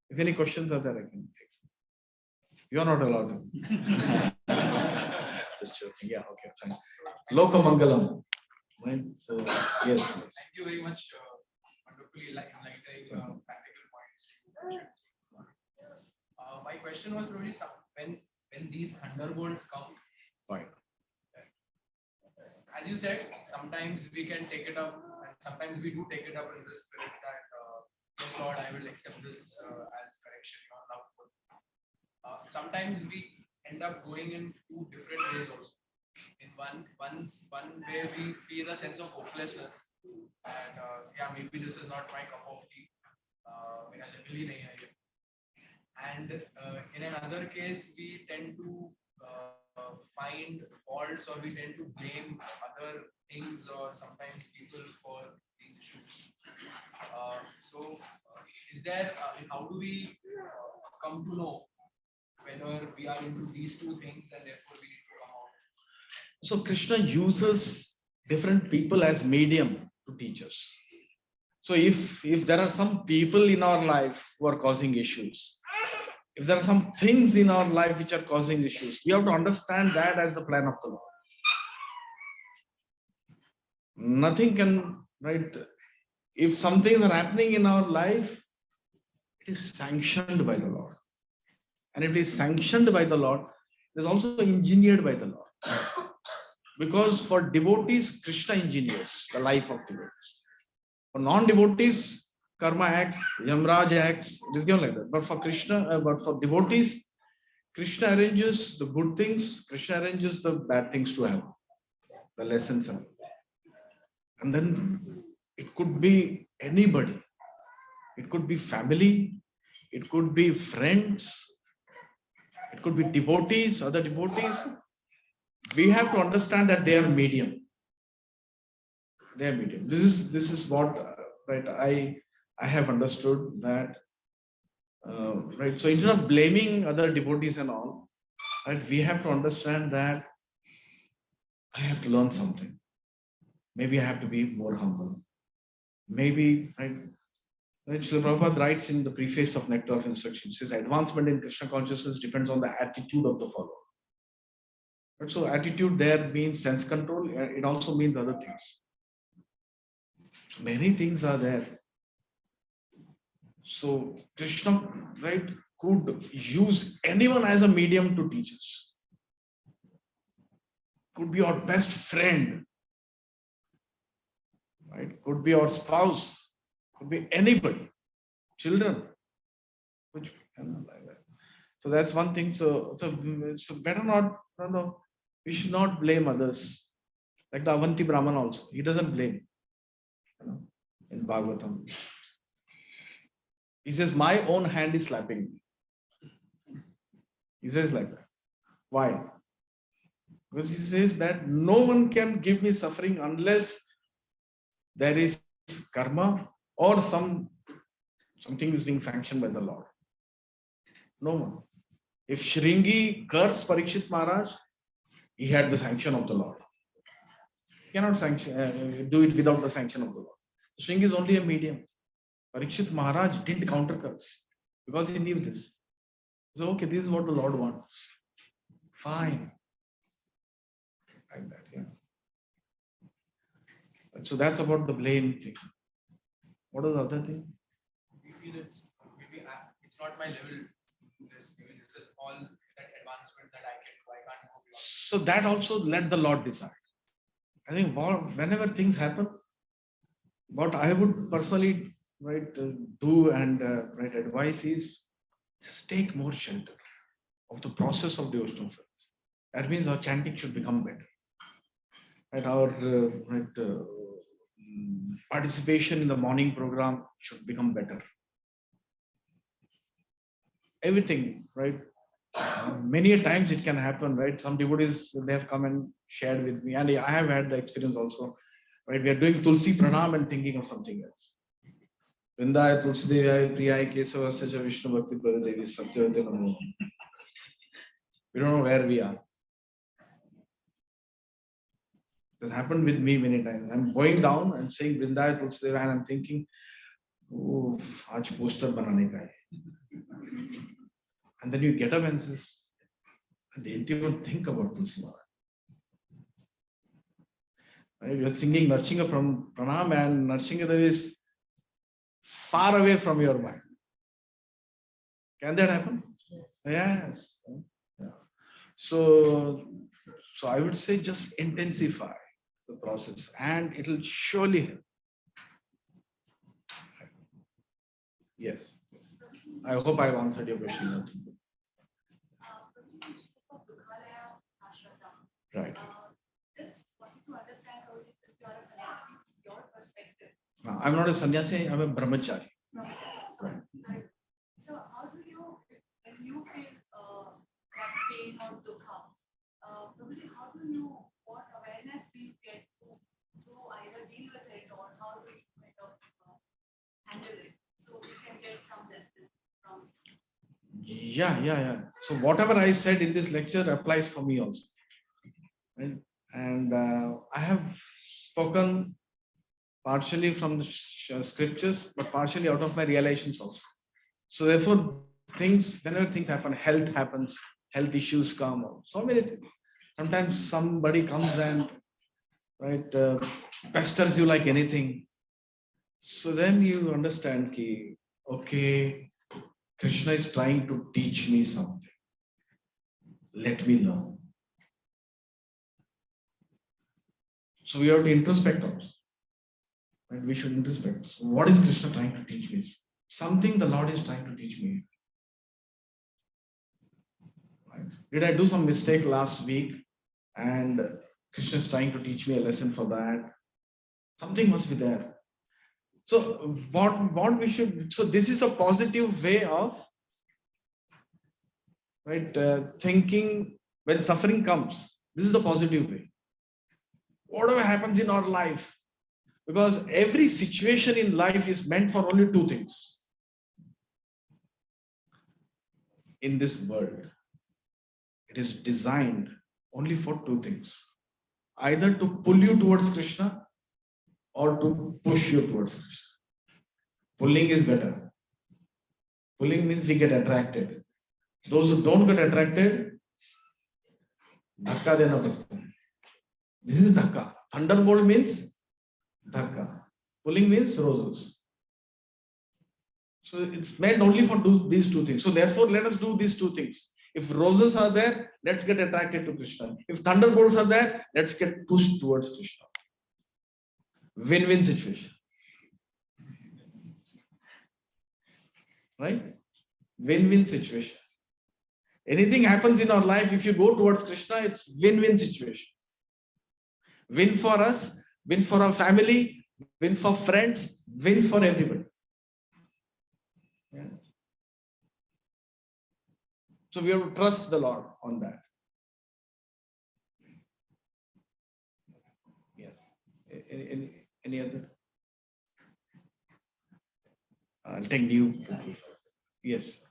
If any questions are there, I can take some. You're not allowed to. Just joking. Yeah, okay, fine. Lokamangalam. Right? So, yes, please. Thank you very much. Wonderfully enlightening practical points. My question was probably when these thunderbolts come. Fine. As you said, sometimes we can take it up, and sometimes we do take it up in the spirit that, yes, Lord, I will accept this as correction, your love. Sometimes we end up going in two different ways also. In one way, we feel a sense of hopelessness, and yeah, maybe this is not my cup of tea. मेरा level ही नहीं है ये. And in another case, we tend to find faults, or we tend to blame other things or sometimes people for these issues. Is there, how do we come to know whether we are into these two things and therefore we need to come out? So Krishna uses different people as medium to teach us. So if there are some people in our life who are causing issues, if there are some things in our life which are causing issues, we have to understand that as the plan of the Lord. Nothing can, right? If some things are happening in our life, it is sanctioned by the Lord. And if it is sanctioned by the Lord, it is also engineered by the Lord. Because for devotees, Krishna engineers the life of devotees. For non-devotees, karma acts, Yamraj acts, it is given like that. But for Krishna, but for devotees, Krishna arranges the good things, Krishna arranges the bad things to happen, the lessons happen. And then it could be anybody. It could be family, it could be friends, it could be devotees, other devotees. We have to understand that they are medium. They are medium. This is what, right, I have understood that, right. So instead of blaming other devotees and all, right, we have to understand that I have to learn something. Maybe I have to be more humble. Maybe, right, Srila Prabhupada writes in the preface of Nectar of Instruction, says advancement in Krishna consciousness depends on the attitude of the follower. Right? So attitude there means sense control. It also means other things. So many things are there. So Krishna, right, could use anyone as a medium to teach us. Could be our best friend, right? Could be our spouse, could be anybody, children. So that's one thing. So better not, no, we should not blame others. Like the Avanti Brahman also, he doesn't blame. In Bhagavatam, he says, my own hand is slapping me. He says like that. Why? Because he says that no one can give me suffering unless there is karma or something is being sanctioned by the Lord. No one. If Shringi cursed Parikshit Maharaj, he had the sanction of the Lord. He cannot sanction, do it without the sanction of the Lord. String is only a medium. Parikshit Maharaj didn't counter curse because he knew this. So, okay, this is what the Lord wants. Fine. Like that, yeah. So that's about the blame thing. What is the other thing? We feel it's not my level to do this. Maybe this is all that advancement that I can do. I can't go beyond. So that also let the Lord decide. I think whenever things happen, what I would personally do and advise is just take more shelter of the process of devotional service. That means our chanting should become better. Right, our participation in the morning program should become better. Everything, right? Many a times it can happen, right? Some devotees, they have come and shared with me, and I have had the experience also, right? We are doing Tulsi Pranam and thinking of something else. Vrindaya Tulsi Devaya Priyaya Kesava Saja Vishnu Bhakti Prada Devi Satyavate Namo. We don't know where we are. This happened with me many times. I'm going down and saying Vrindaya Tulsi Devaya, and I'm thinking, oh, aaj poster banane ka hai. And then you get up and says, they didn't even think about Tulsi Maharaj. Right? You're singing Narsinga from Pranam, and Narsinga is far away from your mind. Can that happen? Yes. Yeah. So I would say just intensify the process, and it'll surely help. Yes. I hope I've answered your question. Right. I'm not a sannyasi, I'm a brahmachari. Right. So how do you, when you feel that pain or dukha, probably how do you, what awareness do you get to either deal with it or how do you kind of handle it? So we can get some lessons from. Yeah. So whatever I said in this lecture applies for me also. Right? And I have spoken partially from the scriptures, but partially out of my realizations also. So therefore, whenever things happen, health issues come, so many things. Sometimes somebody comes and pesters you like anything. So then you understand ki, okay, Krishna is trying to teach me something. Let me learn. So we have to introspect also. Right? We should introspect. So what is Krishna trying to teach me? Something the Lord is trying to teach me. Right? Did I do some mistake last week? And Krishna is trying to teach me a lesson for that. Something must be there. So what we should. So this is a positive way of thinking when suffering comes. This is a positive way. Whatever happens in our life, because every situation in life is meant for only two things. In this world, it is designed only for two things: either to pull you towards Krishna or to push you towards Krishna. Pulling is better. Pulling means we get attracted. Those who don't get attracted, dhakka dena padta hai. This is dhakka. Thunderbolt means dhakka. Pulling means roses. So it's meant only for these two things. So therefore, let us do these two things. If roses are there, let's get attracted to Krishna. If thunderbolts are there, let's get pushed towards Krishna. Win-win situation. Right? Win-win situation. Anything happens in our life, if you go towards Krishna, it's win-win situation. Win for us, win for our family, win for friends, win for everybody. Yeah. So we have to trust the Lord on that. Yes. Any other? I'll take new people. Yes.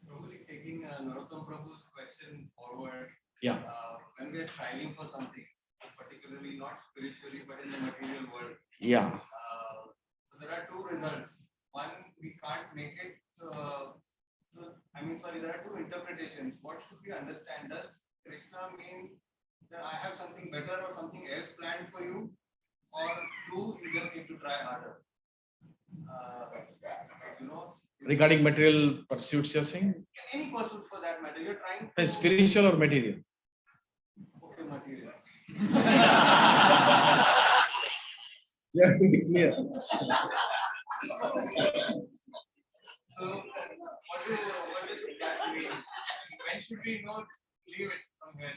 Probably taking Narottam Prabhu's question forward. Yeah. When we are striving for something, particularly not spiritually but in the material world. Yeah. situations, what should we understand? Does Krishna mean that I have something better or something else planned for you, or you just need to try harder? You know, Regarding material pursuits, you're saying? any pursuit for that matter, you're trying to Spiritual or material? okay, material. Yeah, to be clear. So, what does that mean? When should we not leave it from here?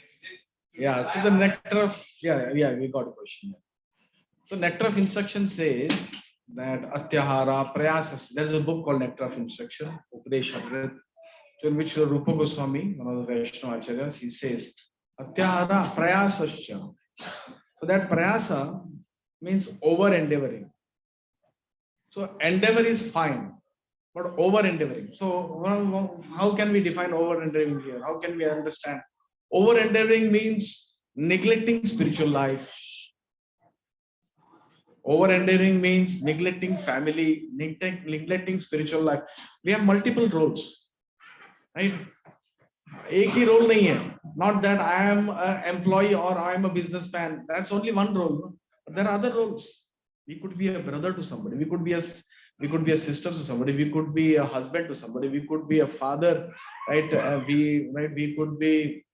Yeah, so the nectar of, we got a question. So nectar of instruction says that Atyahara Prayasas. There's a book called Nectar of Instruction, Upadeshamrit, in which Rupa Goswami, one of the Vaishnava acharyas, he says Atyahara Prayasascha. So that prayasa means over endeavoring. So endeavor is fine, but over endeavoring. So how can we define over endeavoring here? How can we understand? Over endeavoring means neglecting spiritual life. Over endeavoring means neglecting family, neglecting spiritual life. We have multiple roles, right? एक ही role नहीं है. Not that I am an employee or I am a businessman. That's only one role. But there are other roles. We could be a brother to somebody. We could be a sister to somebody. We could be a husband to somebody. We could be a father, right? We could be.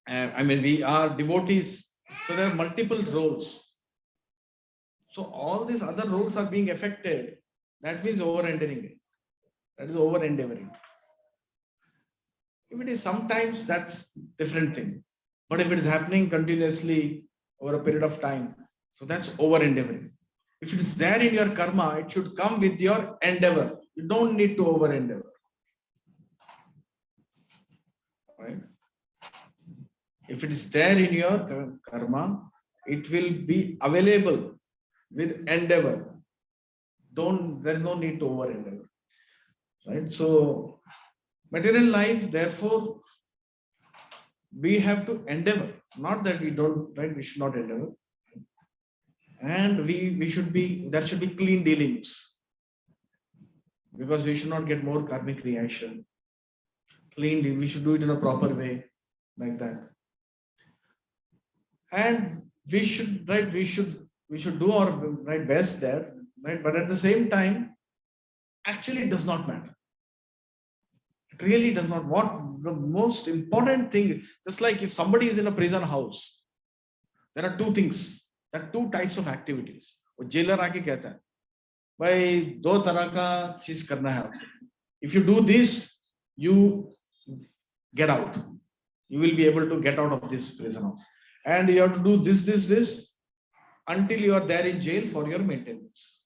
We are devotees. So there are multiple roles. So all these other roles are being affected. That means over endeavoring. That is over endeavoring. If it is sometimes, that's different thing. But if it is happening continuously over a period of time, so that's over endeavoring. If it is there in your karma, it should come with your endeavor. You don't need to over endeavor. Right? If it is there in your karma, it will be available with endeavor. There's no need to over endeavor. Right? So material life, therefore, we have to endeavor. Not that we don't, right? We should not endeavor. And there should be clean dealings. Because we should not get more karmic reaction. Clean, we should do it in a proper way, like that. And we should do our best there, right? But at the same time, actually it does not matter. It really does not. What the most important thing, just like if somebody is in a prison house, there are two things. There are two types of activities. वो jailer आके कहता है, भाई दो तरह का चीज करना है आपको. If you do this, you get out. You will be able to get out of this prison house. And you have to do this until you are there in jail for your maintenance.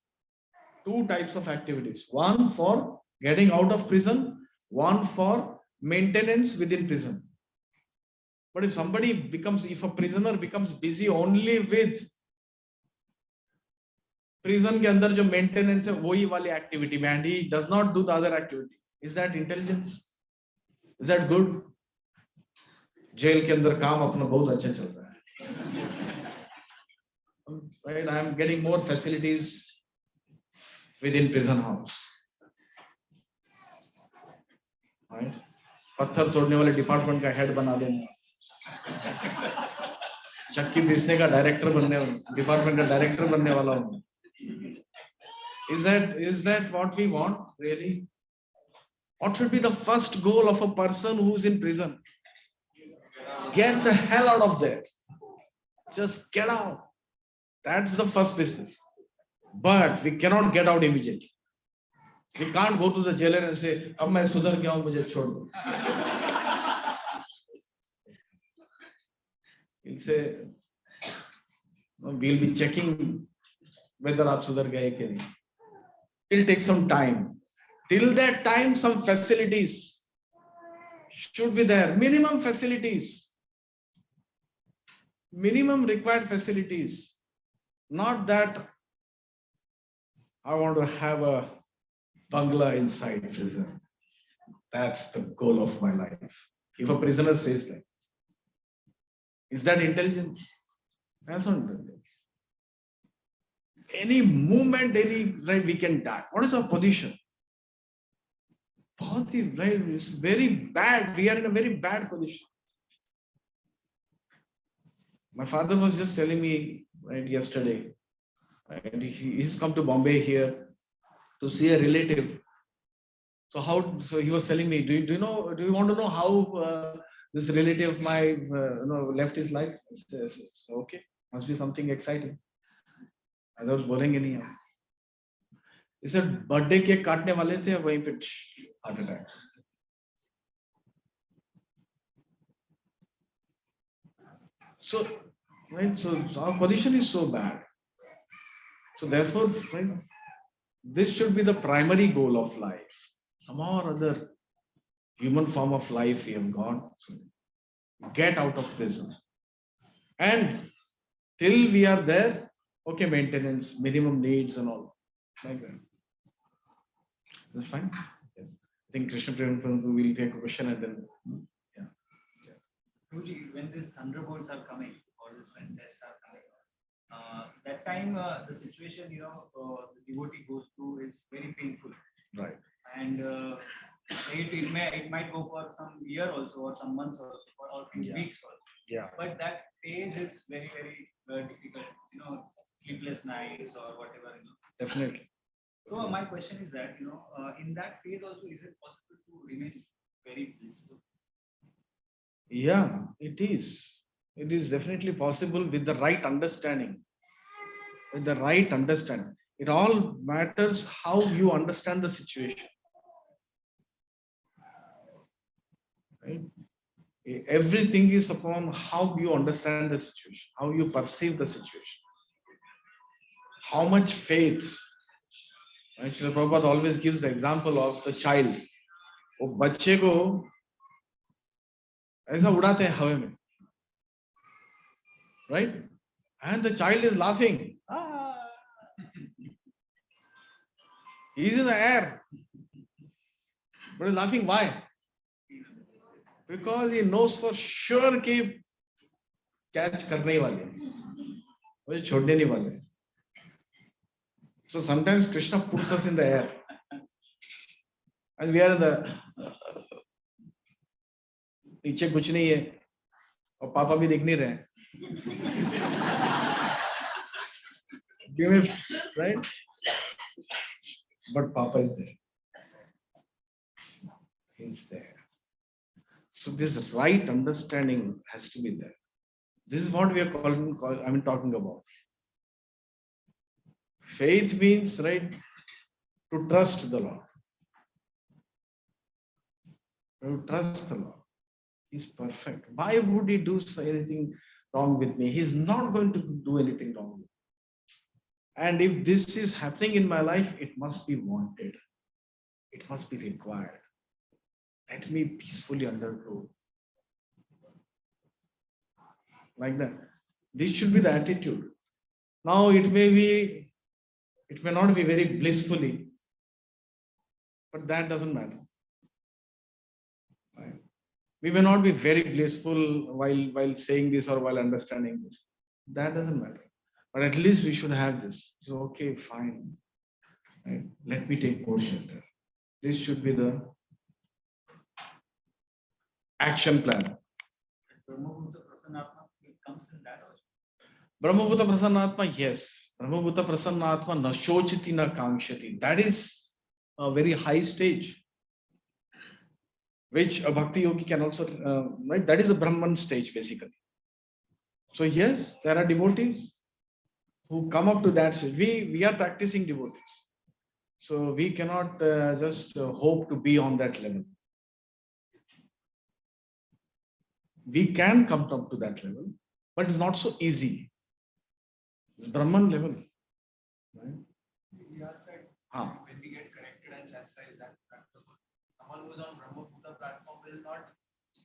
Two types of activities. One for getting out of prison, one for maintenance within prison. But if a prisoner becomes busy only with prison के अंदर जो maintenance है वही वाली activity में, and he does not do the other activity, is that intelligence? Is that good? Jail के अंदर काम अपना बहुत अच्छा चल रहा है. Right, I am getting more facilities within prison house. Right? पत्थर तोड़ने वाले डिपार्टमेंट का हेड बना देना, चक्की पीसने का डिपार्टमेंट का डायरेक्टर बनने वाला हूँ. Is that what we want really? What should be the first goal of a person who is in prison? Get the hell out of there. Just get out. That's the first business. But we cannot get out immediately. We can't go to the jailer and say, "Ab main sudhar gaya hu, mujhe chhod do." He'll say, "No, we'll be checking whether aap sudhar gaye ke nahi." It'll take some time. Till that time, some facilities should be there. Minimum facilities. Minimum required facilities. Not that I want to have a bungalow inside prison. That's the goal of my life. If a prisoner says that, is that intelligence? That's not intelligence. Any moment, we can die. What is our position? बहुत ही, right? It's very bad. We are in a very bad position. My father was just telling me right yesterday, and he's come to Bombay here to see a relative. So how? So he was telling me, do you know? Do you want to know how this relative of my left his life? I said, okay, must be something exciting. Others बोलेंगे नहीं हम. He said birthday cake काटने वाले थे वहीं पे heart attack. So right, so our position is so bad. So therefore, right, this should be the primary goal of life. Some or other human form of life we have got. So get out of prison. And till we are there, okay, maintenance, minimum needs and all. Like that. That's fine. Yes. I think Krishna Prabhu will take a question and then Guruji, when these thunderbolts are coming, or this when tests are coming, that time the situation the devotee goes through is very painful, right. And it might go for some year also, or some months also, or few weeks also. Yeah. But that phase is very difficult. Sleepless nights or whatever. Definitely. So my question is that in that phase also, is it possible to remain very blissful? Yeah, it is. It is definitely possible with the right understanding. With the right understanding. It all matters how you understand the situation. Right? Everything is upon how you understand the situation, how you perceive the situation, how much faith. Right? Srila Prabhupada always gives the example of the child. वो बच्चे को ऐसा उड़ाते हैं हवा में, right? And the child is laughing. Ah. He's in the air, but he's laughing. Why? Because he knows for sure कि catch करने ही वाले हैं, मुझे छोड़ने नहीं वाले. So sometimes Krishna puts us in the air, and we are in the नीचे कुछ नहीं है, और पापा भी दिख नहीं रहे. Right? But Papa is there. He's there. So this right understanding has to be there. This is what we are talking about. Faith means, right, to trust the Lord. To trust the Lord. He's perfect. Why would he do anything wrong with me? He's not going to do anything wrong with me. And if this is happening in my life, it must be wanted. It must be required. Let me peacefully undergo. Like that. This should be the attitude. Now it may not be very blissfully, but that doesn't matter. Right? We may not be very blissful while saying this or while understanding this. That doesn't matter. But at least we should have this. So okay, fine. Right? Let me take more shelter. This should be the action plan. Brahmabhuta Prasannatma, it comes in that also. Brahmabhuta Prasannatma, yes. Brahmabhuta Prasannatma na shochati na kamshati. That is a very high stage, which a bhakti yogi can also, right? That is a Brahman stage basically. So yes, there are devotees who come up to that stage. We are practicing devotees. So we cannot just hope to be on that level. We can come up to that level, but it's not so easy. It's Brahman level. Right? He asked that when we get corrected and chastised, that's the goal. Someone who is on Brahmabhuta platform will not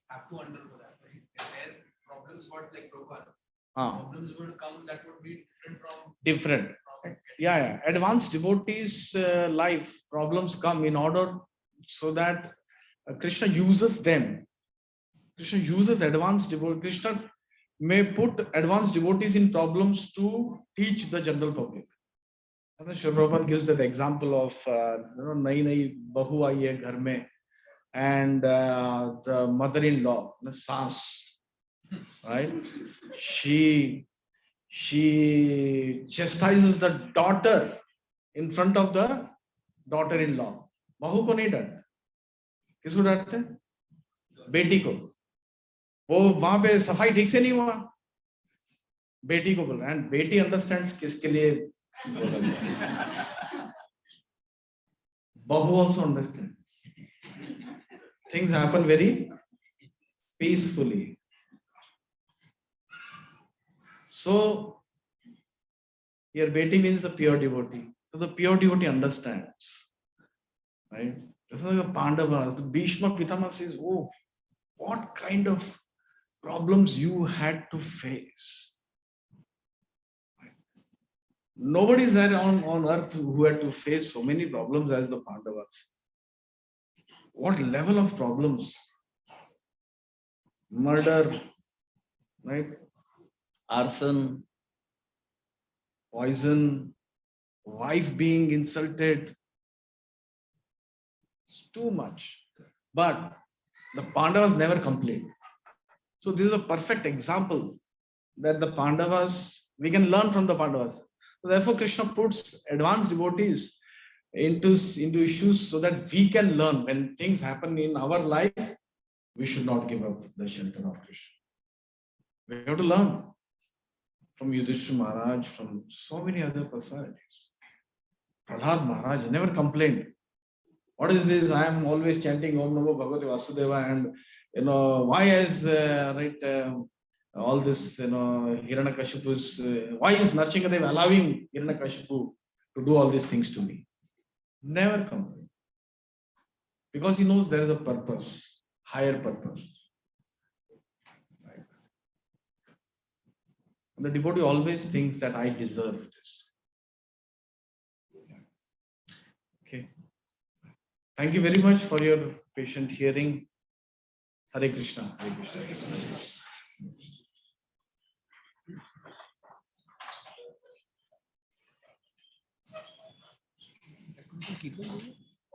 have to undergo that. Right? Their problems, what like Prabhupada, problems would come that would be different from Yeah. Advanced devotees' life problems come in order so that Krishna uses them. Krishna uses advanced devotees. Krishna may put advanced devotees in problems to teach the general public. And Srila Prabhupada gives that example of नई नई बहू आई है घर में, and the mother-in-law, the Sas, right? She chastises the daughter in front of the daughter-in-law. बहू को नहीं डांटते, किसको डांटते हैं? बेटी को. वो वहां पे सफाई ठीक से नहीं हुआ, बेटी को बोल रहा है, एंड बेटी अंडरस्टैंड्स किसके लिए बोला गया. बहू also understands. Things happen very peacefully. So your Beti means the pure devotee. So the pure devotee understands, right? This is like the Pandavas. The Bhishma Pitama says, "Oh, what kind of problems you had to face." Nobody is there on earth who had to face so many problems as the Pandavas. What level of problems? Murder, right? Arson, poison, wife being insulted. It's too much. But the Pandavas never complained. So this is a perfect example that the Pandavas, we can learn from the Pandavas. So therefore, Krishna puts advanced devotees into issues so that we can learn. When things happen in our life, we should not give up the shelter of Krishna. We have to learn from Yudhishthira Maharaj, from so many other personalities. Prahlad Maharaj never complained. What is this? I am always chanting Om Namo Bhagavate Vasudeva, and why is all this Hiranyakashipu's why is Narsingadev allowing Hiranyakashipu to do all these things to me? Never complain, because he knows there is a purpose, higher purpose. Right? The devotee always thinks that I deserve this. Okay. Thank you very much for your patient hearing. Hare Krishna. Hare Krishna. Hare Krishna.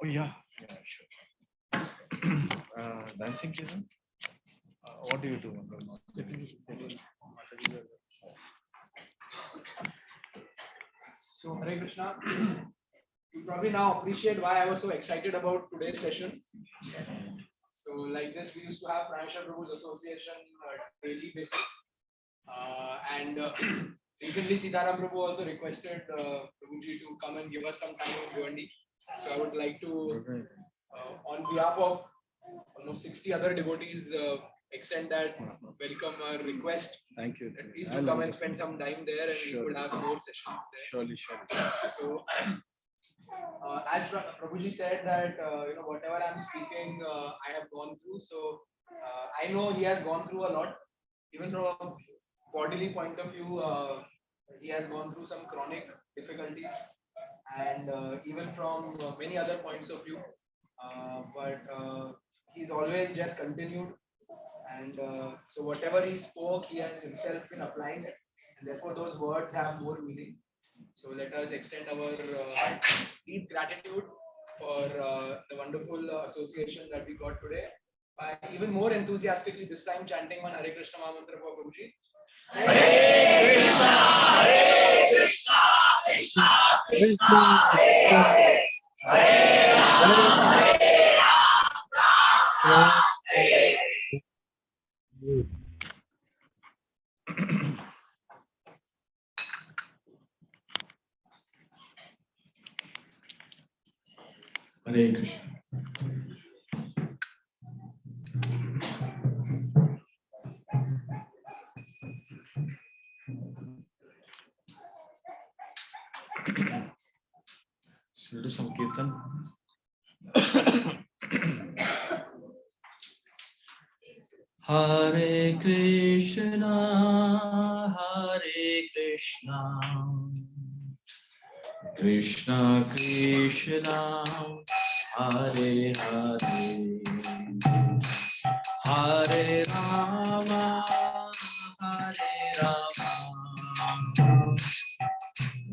Oh yeah, sure. Dancing Kirtan? What do you do? So Hare Krishna. You probably now appreciate why I was so excited about today's session. So like this, we used to have Praneshwar Prabhu's association daily basis. And recently Sitaram Prabhu also requested Prabhuji to come and give us some time in Bhiwandi. So I would like to, on behalf of almost 60 other devotees, extend that welcome request. Thank you. That please do come and spend some time there, and we could have more sessions there. Surely. So, as Prabhuji said that whatever I'm speaking, I have gone through. So I know he has gone through a lot, even from a bodily point of view. He has gone through some chronic difficulties, and even from many other points of view. But he's always just continued, and so whatever he spoke, he has himself been applying it, and therefore those words have more meaning. So let us extend our deep gratitude for the wonderful association that we got today by even more enthusiastically this time chanting one Hare Krishna Mahamantra for Prabhuji. Hare Krishna, Hare Krishna, Krishna Krishna, Hare Hare, Hare Rama, Hare Rama, Hare Hare Krishna. Should we do some kirtan? Hare Krishna, Hare Krishna, Krishna Krishna, Hare Hare, Hare Rama, Hare Rama,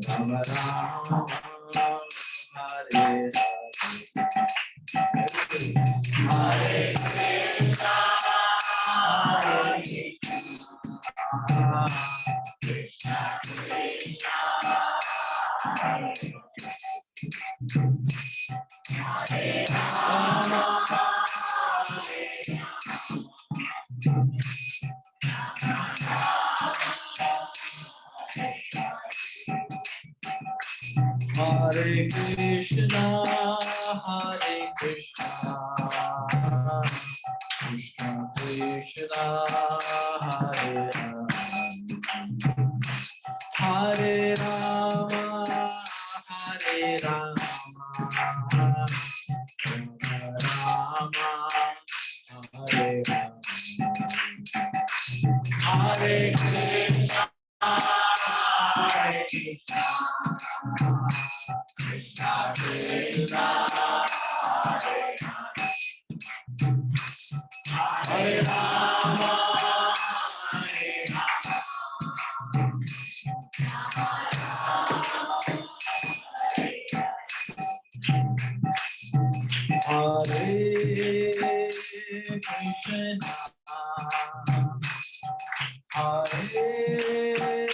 Rama Rama, Hare Hare, Hare Hare Krishna, Hare Krishna, Krishna Krishna, Hare Rama, Hare Rama, Hare Rama, Rama, Hare Rama, Hare Krishna, Hare Krishna, Krishna Krishna, Hare Rama, Hare Hare Krishna, Hare Krishna,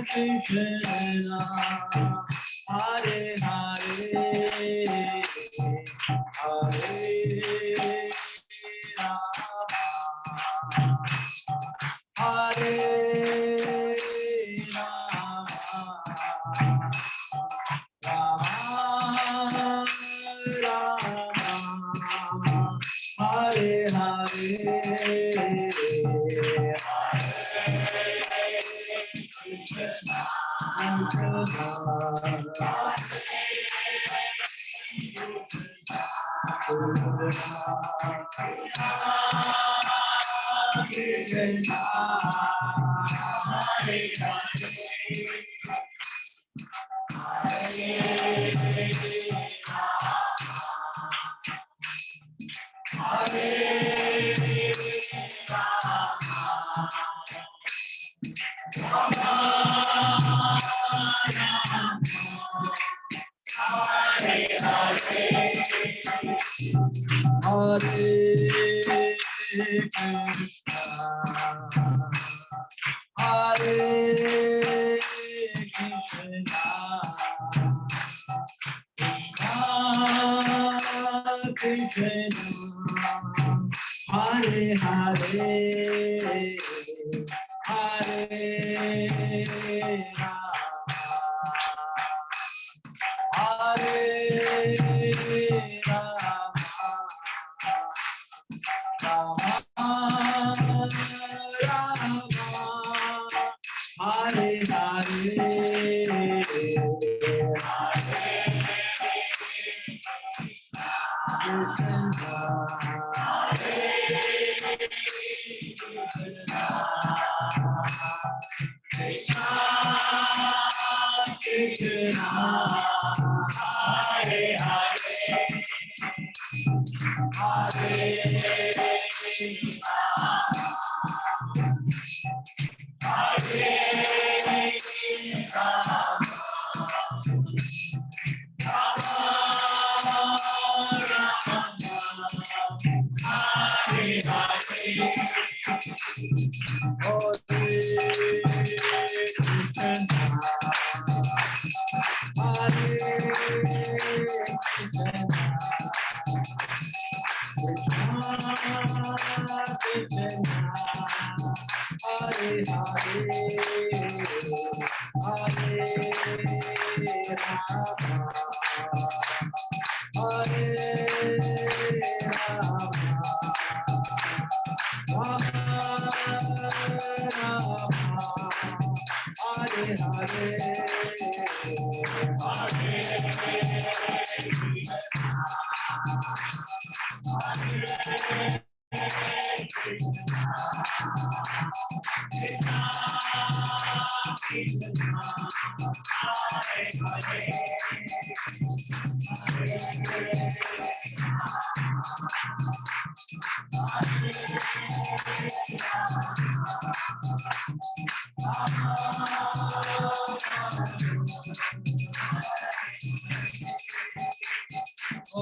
Krishna Krishna, Hare Hare, Hare Rama, Hare Rama, Rama Rama, Hare Hare, Hare Krishna, Hare Krishna, Krishna Krishna, Hare Hare, Hare Rama, Hare Rama, Rama Rama, Hare Hare, Krishna, Hare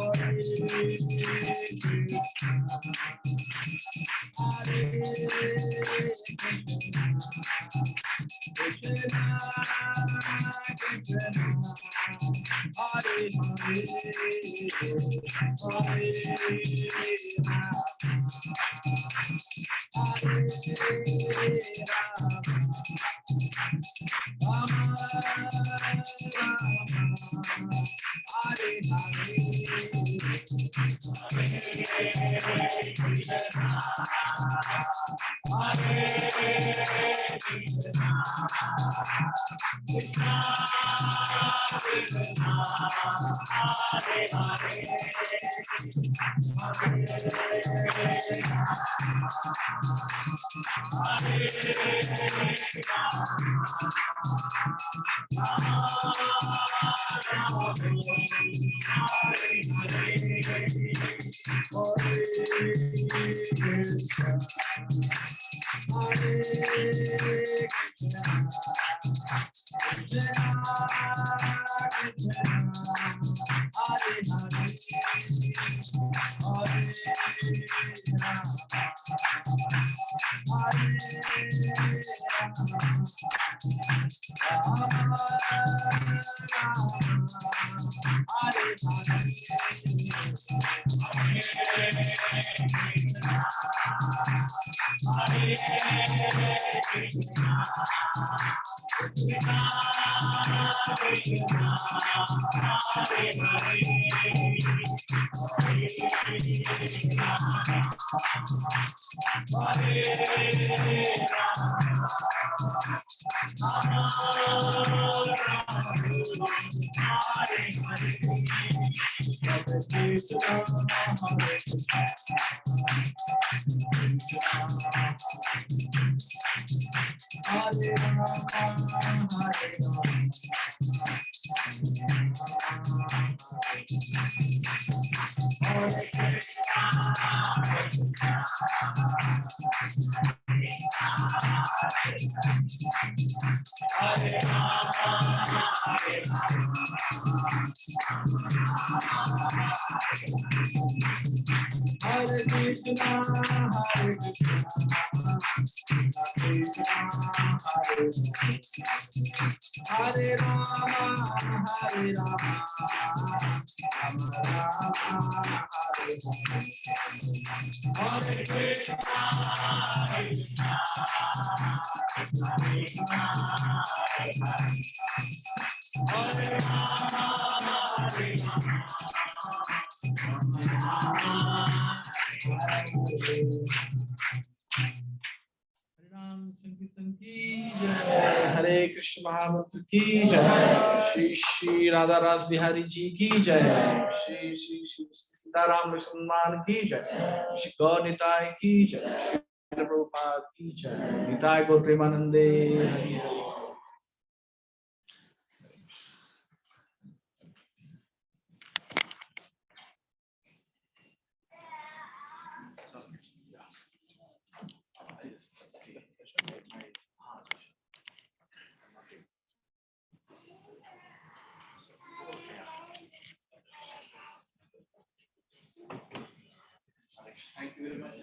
Ram Sankirtan ki jai, Hare Krishna Mahamantra ki jai, Shri Shri Radha Ras Bihari Ji ki jai, Shri Shri Shri Sitaram Musalman ki jai, Shri Gaur Nitai ki jai, Shri Prabhupada ki jai, Nitai Gaur Premanande Hari Hari. I just see. Thank you very much.